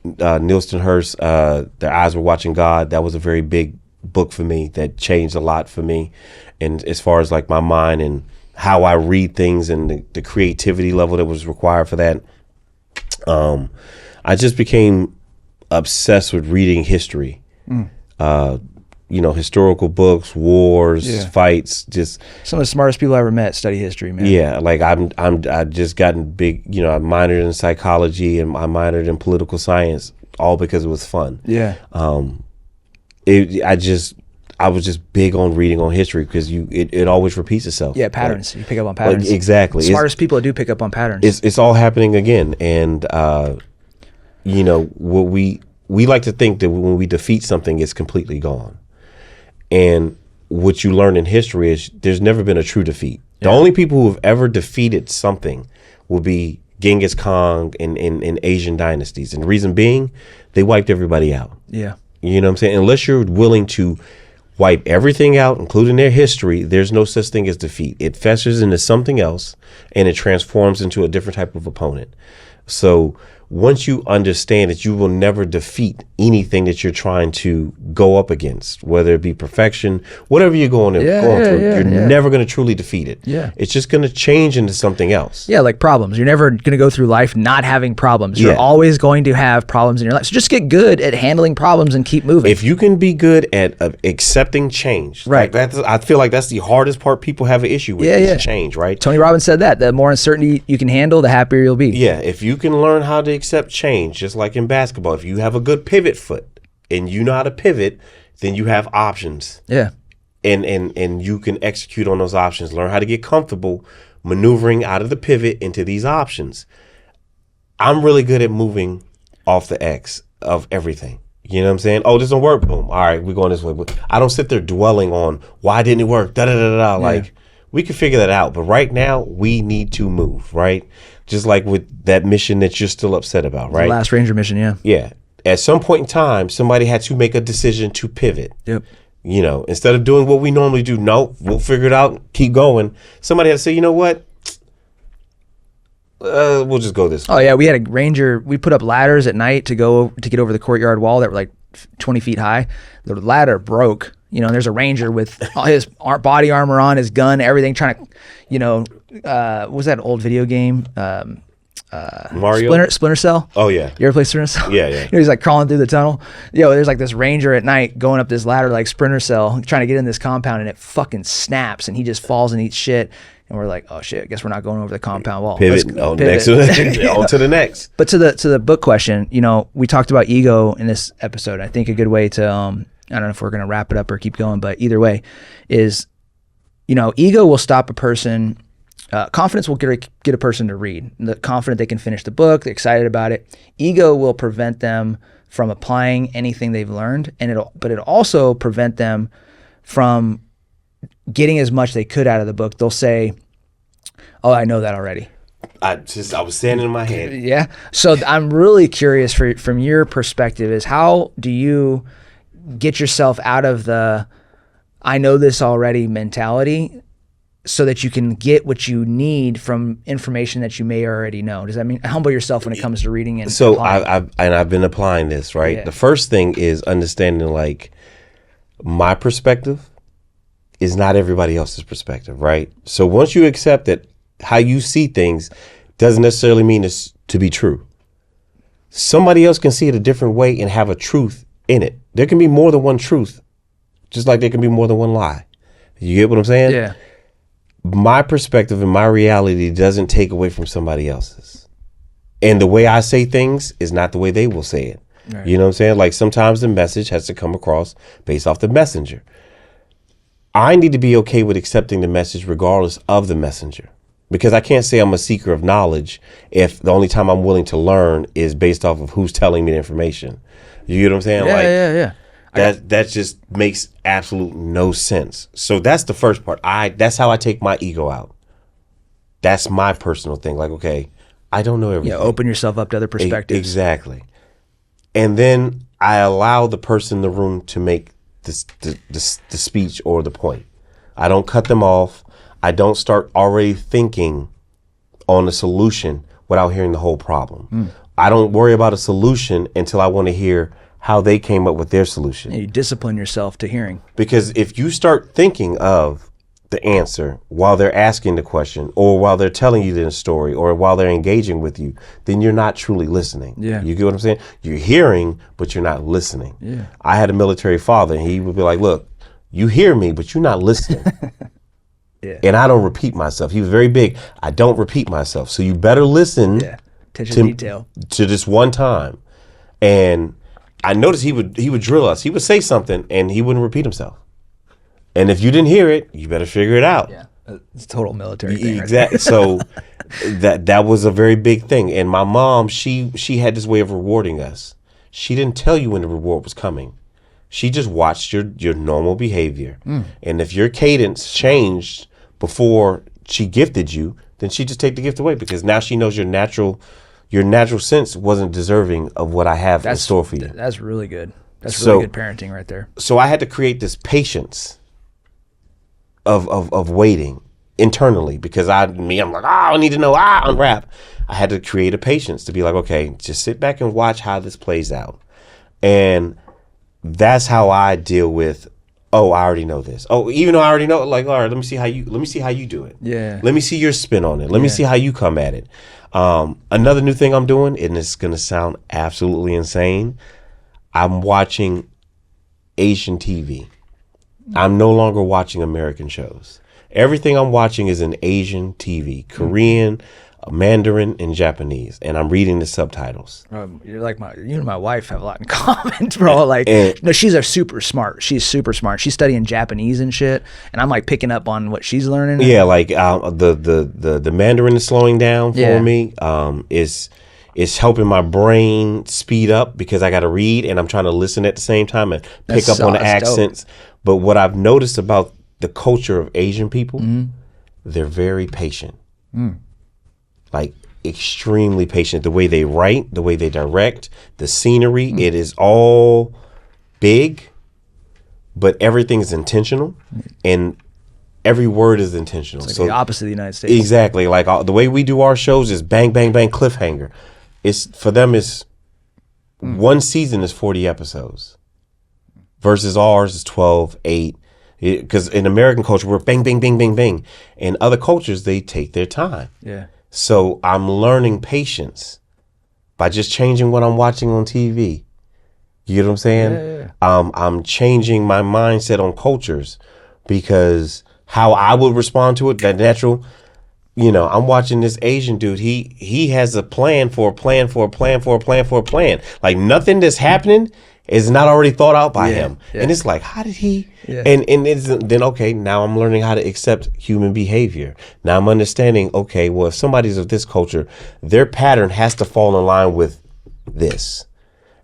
Nielsen Hurst, Their Eyes Were Watching God. That was a very big book for me that changed a lot for me. And as far as like my mind and how I read things and the creativity level that was required for that, I just became obsessed with reading history. You know, historical books, wars, fights, just
some of the smartest people I ever met study history, man.
Yeah, like I just gotten big, you know, I minored in psychology and I minored in political science, all because it was fun.
Yeah.
I was just big on reading on history because it always repeats itself.
Yeah, patterns.
Like,
you pick up on patterns.
Like, exactly.
The smartest people do pick up on patterns.
It's all happening again. And, you know, what we like to think that when we defeat something, it's completely gone. And what you learn in history is there's never been a true defeat. The only people who have ever defeated something will be Genghis Khan in Asian dynasties. And the reason being, they wiped everybody out.
Yeah.
You know what I'm saying? Unless you're willing to wipe everything out, including their history, there's no such thing as defeat. It festers into something else and it transforms into a different type of opponent. So once you understand that you will never defeat anything that you're trying to go up against, whether it be perfection, whatever you're going through, you're never going to truly defeat it.
Yeah.
It's just going to change into something else.
Yeah, like problems. You're never going to go through life not having problems. You're always going to have problems in your life. So just get good at handling problems and keep moving.
If you can be good at accepting change,
right?
Like I feel like that's the hardest part people have an issue with. Is change, right?
Tony Robbins said that the more uncertainty you can handle, the happier you'll be.
Yeah, if you can learn how to accept change, just like in basketball, if you have a good pivot foot and you know how to pivot, then you have options.
Yeah.
And you can execute on those options. Learn how to get comfortable maneuvering out of the pivot into these options. I'm really good at moving off the X of everything. You know what I'm saying? Oh, this don't work. Boom. All right, we're going this way. I don't sit there dwelling on why didn't it work? Da da da da. Like, we can figure that out. But right now, we need to move, right? Just like with that mission that you're still upset about, right?
The last Ranger mission, yeah.
Yeah. At some point in time, somebody had to make a decision to pivot.
Yep.
You know, instead of doing what we normally do, no, we'll figure it out, keep going. Somebody had to say, you know what? We'll just go this way.
Oh, yeah. We had a Ranger. We put up ladders at night to get over the courtyard wall that were like 20 feet high. The ladder broke. You know, and there's a Ranger with all his body armor on, his gun, everything, trying to, you know, what was that old video game?
Mario?
Splinter Cell?
Oh, yeah.
You ever play Splinter Cell?
Yeah, yeah.
You know, he's like crawling through the tunnel. There's like this Ranger at night going up this ladder like Splinter Cell, trying to get in this compound, and it fucking snaps, and he just falls and eats shit. And we're like, oh shit, I guess we're not going over the compound wall.
Pivot. Next to the, on to the next.
But to the book question, you know, we talked about ego in this episode. I think a good way to, I don't know if we're going to wrap it up or keep going, but either way is, you know, ego will stop a person. Confidence will get a person to read. They're confident they can finish the book. They're excited about it. Ego will prevent them from applying anything they've learned, but it'll also prevent them from getting as much they could out of the book. They'll say, "Oh, I know that already."
I was saying it in my head.
Yeah. So I'm really curious from your perspective is how do you get yourself out of the "I know this already" mentality, so that you can get what you need from information that you may already know? Does that mean humble yourself when it comes to reading and
so
applying?
I've been applying this, right?
Yeah.
The first thing is understanding like my perspective is not everybody else's perspective, right? So once you accept that how you see things doesn't necessarily mean it's to be true. Somebody else can see it a different way and have a truth in it. There can be more than one truth, just like there can be more than one lie. You get what I'm saying?
Yeah.
My perspective and my reality doesn't take away from somebody else's. And the way I say things is not the way they will say it.
Right.
You know what I'm saying? Like sometimes the message has to come across based off the messenger. I need to be okay with accepting the message regardless of the messenger, because I can't say I'm a seeker of knowledge if the only time I'm willing to learn is based off of who's telling me the information. You get what I'm saying?
Yeah.
That just makes absolute no sense. So that's the first part. That's how I take my ego out. That's my personal thing. Like, okay, I don't know everything.
Yeah, open yourself up to other perspectives.
Exactly. And then I allow the person in the room to make the speech or the point. I don't cut them off. I don't start already thinking on a solution without hearing the whole problem. I don't worry about a solution until I want to hear how they came up with their solution.
And you discipline yourself to hearing.
Because if you start thinking of the answer while they're asking the question, or while they're telling you the story, or while they're engaging with you, then you're not truly listening.
Yeah.
You get what I'm saying? You're hearing, but you're not listening.
Yeah.
I had a military father, and he would be like, look, you hear me, but you're not listening.
Yeah.
And I don't repeat myself. He was very big. I don't repeat myself. So you better listen
Attention to detail.
to this one time. And I noticed he would drill us. He would say something and he wouldn't repeat himself. And if you didn't hear it, you better figure it out.
Yeah. It's a total military thing.
Exactly. So that was a very big thing. And my mom, she had this way of rewarding us. She didn't tell you when the reward was coming. She just watched your normal behavior. And if your cadence changed before she gifted you, then she just take the gift away, because now she knows your natural sense wasn't deserving of what I have in store for you.
That's really good. That's really good parenting right there.
So I had to create this patience of waiting internally, because I'm like, I need to know, unwrap. I had to create a patience to be like, okay, just sit back and watch how this plays out. And that's how I deal with, I already know this. Even though I already know, like, all right, let me see how you do it.
Yeah.
Let me see your spin on it. Let me see how you come at it. Another new thing I'm doing, and it's going to sound absolutely insane, I'm watching Asian TV. I'm no longer watching American shows. Everything I'm watching is in Asian TV, Korean, Mandarin, and Japanese, and I'm reading the subtitles.
You're like you and my wife have a lot in common, bro. Like, no, she's super smart. She's super smart. She's studying Japanese and shit, and I'm like picking up on what she's learning.
Yeah, like the Mandarin is slowing down for me. It's helping my brain speed up, because I got to read and I'm trying to listen at the same time and pick up on the accents. Dope. But what I've noticed about the culture of Asian people, they're very patient. Like extremely patient. The way they write, the way they direct, the scenery, it is all big, but everything is intentional, and every word is intentional.
It's like the opposite of the United States.
Exactly. Like the way we do our shows is bang, bang, bang, cliffhanger. For them, one season is 40 episodes versus ours is 12, 8. Because in American culture, we're bang, bang, bang, bang, bang. In other cultures, they take their time.
Yeah.
So I'm learning patience by just changing what I'm watching on TV. You get what I'm saying?
Yeah.
I'm changing my mindset on cultures, because how I would respond to it, that natural, I'm watching this Asian dude. He has a plan for a plan for a plan for a plan for a plan. Like nothing that's happening is not already thought out by him. Yeah. And it's like, how did he? Yeah. And then, okay, now I'm learning how to accept human behavior. Now I'm understanding, okay, well, if somebody's of this culture, their pattern has to fall in line with this.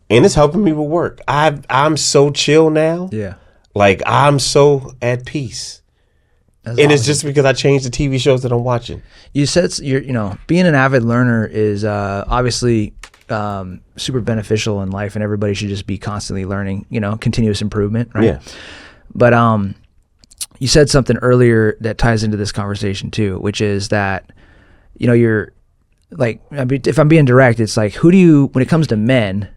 And it's helping me with work. I'm so chill now.
Yeah.
Like I'm so at peace. That's awesome. It's just because I changed the TV shows that I'm watching.
You said being an avid learner is obviously super beneficial in life, and everybody should just be constantly learning, continuous improvement, right? Yeah. But you said something earlier that ties into this conversation too, which is that, you're like, if I'm being direct, it's like, when it comes to men,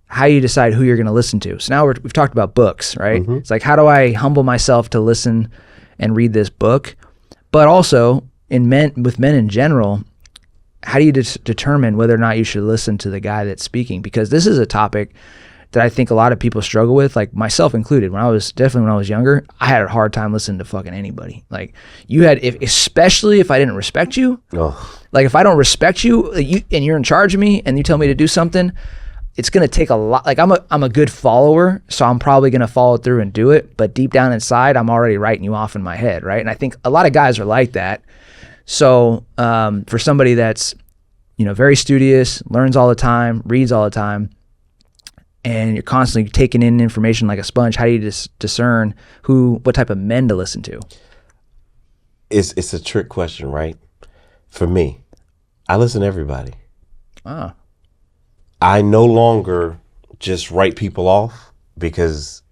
how you decide who you're going to listen to. So now we've talked about books, right? Mm-hmm. It's like, how do I humble myself to listen and read this book? But also with men in general, how do you determine whether or not you should listen to the guy that's speaking? Because this is a topic that I think a lot of people struggle with, like myself included. When I was younger, I had a hard time listening to fucking anybody. Like especially if I didn't respect you.
Oh.
Like if I don't respect you, and you're in charge of me, and you tell me to do something, it's gonna take a lot. Like I'm a good follower, so I'm probably gonna follow through and do it. But deep down inside, I'm already writing you off in my head, right? And I think a lot of guys are like that. So for somebody that's very studious, learns all the time, reads all the time, and you're constantly taking in information like a sponge, how do you discern what type of men to listen to?
It's a trick question, right? For me, I listen to everybody.
Ah.
I no longer just write people off because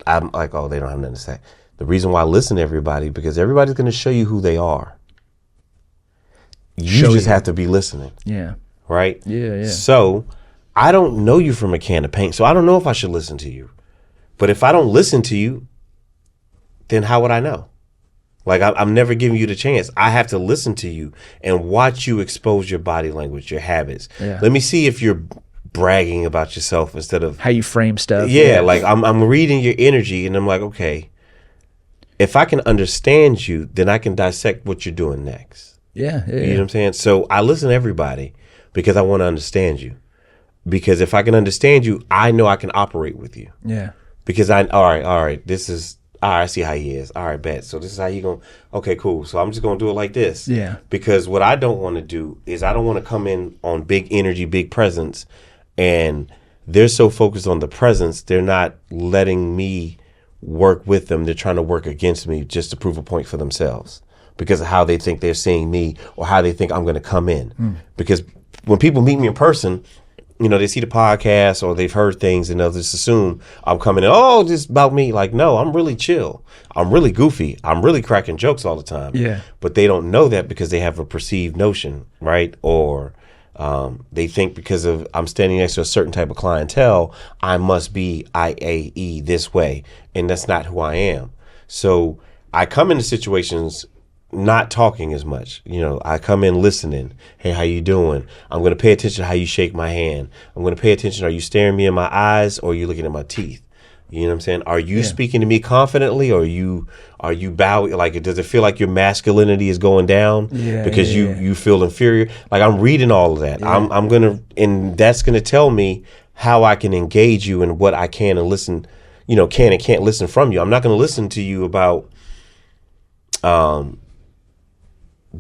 I'm like, oh, they don't have nothing to say. The reason why I listen to everybody, because everybody's going to show you who they are. You just have to be listening.
Yeah.
Right?
Yeah.
So I don't know you from a can of paint, so I don't know if I should listen to you. But if I don't listen to you, then how would I know? Like, I'm never giving you the chance. I have to listen to you and watch you expose your body language, your habits.
Yeah.
Let me see if you're bragging about yourself instead of
how you frame stuff.
Yeah, like I'm reading your energy and I'm like, okay, if I can understand you, then I can dissect what you're doing next.
Yeah.
You know what I'm saying? So I listen to everybody because I want to understand you. Because if I can understand you, I know I can operate with you.
Yeah.
Because all right, I see how he is. All right, bet. So this is how you going, okay, cool. So I'm just going to do it like this.
Yeah.
Because what I don't want to do is I don't want to come in on big energy, big presence, and they're so focused on the presence, they're not letting me work with them. They're trying to work against me just to prove a point for themselves because of how they think they're seeing me or how they think I'm going to come in. Because when people meet me in person, they see the podcast or they've heard things and they'll just assume I'm coming in, oh, this about me. Like, no, I'm really chill. I'm really goofy. I'm really cracking jokes all the time.
Yeah.
But they don't know that because they have a perceived notion, right? Or they think because of I'm standing next to a certain type of clientele, I must be IAE this way. And that's not who I am. So I come into situations not talking as much. I come in listening. Hey, how you doing? I'm going to pay attention to how you shake my hand. I'm going to pay attention. Are you staring me in my eyes or are you looking at my teeth? You know what I'm saying? Are you speaking to me confidently or are you bowing? Like, does it feel like your masculinity is going down because you feel inferior? Like, I'm reading all of that. Yeah. I'm going to, and that's going to tell me how I can engage you and what I can and listen, can and can't listen from you. I'm not going to listen to you about,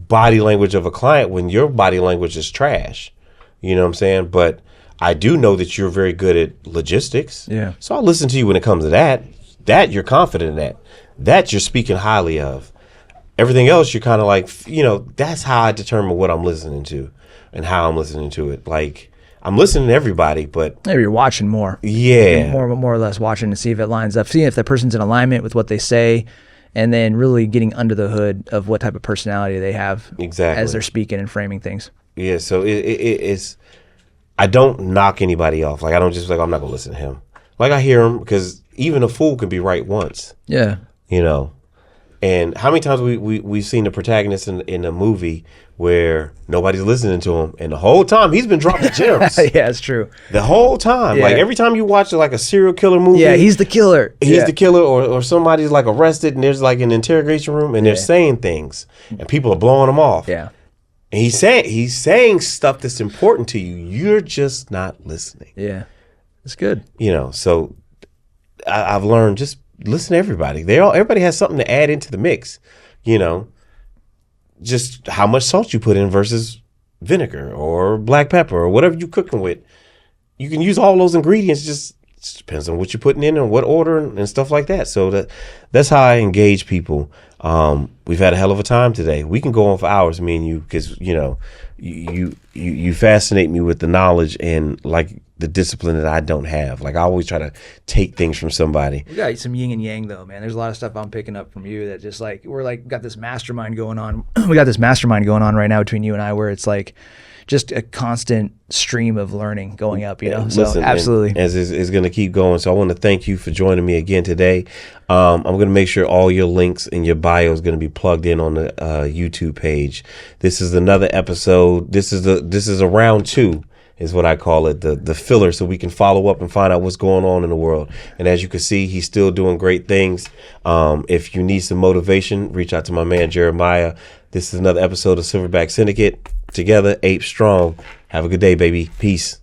body language of a client when your body language is trash. You know what I'm saying? But I do know that you're very good at logistics.
Yeah.
So I'll listen to you when it comes to that. That you're confident in that you're speaking highly of. Everything else you're kind of like, that's how I determine what I'm listening to and how I'm listening to it. Like, I'm listening to everybody, but
maybe you're watching more.
Yeah.
More or less watching to see if it lines up, seeing if that person's in alignment with what they say. And then really getting under the hood of what type of personality they have as they're speaking and framing things.
Yeah, so it's, I don't knock anybody off. Like, I don't just I'm not going to listen to him. Like, I hear him because even a fool can be right once.
Yeah.
And how many times we've seen the protagonist in a movie where nobody's listening to him, and the whole time he's been dropping gems.
Yeah, it's true.
The whole time.
Yeah.
Like, every time you watch like a serial killer movie.
Yeah, he's the killer.
He's the killer, or somebody's like arrested and there's like an interrogation room and they're saying things and people are blowing them off.
Yeah.
And he's saying stuff that's important to you. You're just not listening.
Yeah. It's good.
So I've learned just listen to everybody. Everybody has something to add into the mix. Just how much salt you put in versus vinegar or black pepper or whatever you're cooking with. You can use all those ingredients. Just depends on what you're putting in and what order and stuff like that. So that's how I engage people. We've had a hell of a time today. We can go on for hours, me and you, because you fascinate me with the knowledge and like the discipline that I don't have. Like, I always try to take things from somebody.
We got some yin and yang though, man. There's a lot of stuff I'm picking up from you that just like we're like got this mastermind going on. We got this mastermind going on right now between you and I, where it's like just a constant stream of learning going up, So
listen,
absolutely.
As it's going to keep going. So I want to thank you for joining me again today. I'm going to make sure all your links and your bio is going to be plugged in on the YouTube page. This is another episode. This is a round 2. is what I call it, the filler, so we can follow up and find out what's going on in the world. And as you can see, he's still doing great things. If you need some motivation, reach out to my man Jeramiah. This is another episode of Silverback Syndicate. Together, ape strong. Have a good day, baby. Peace.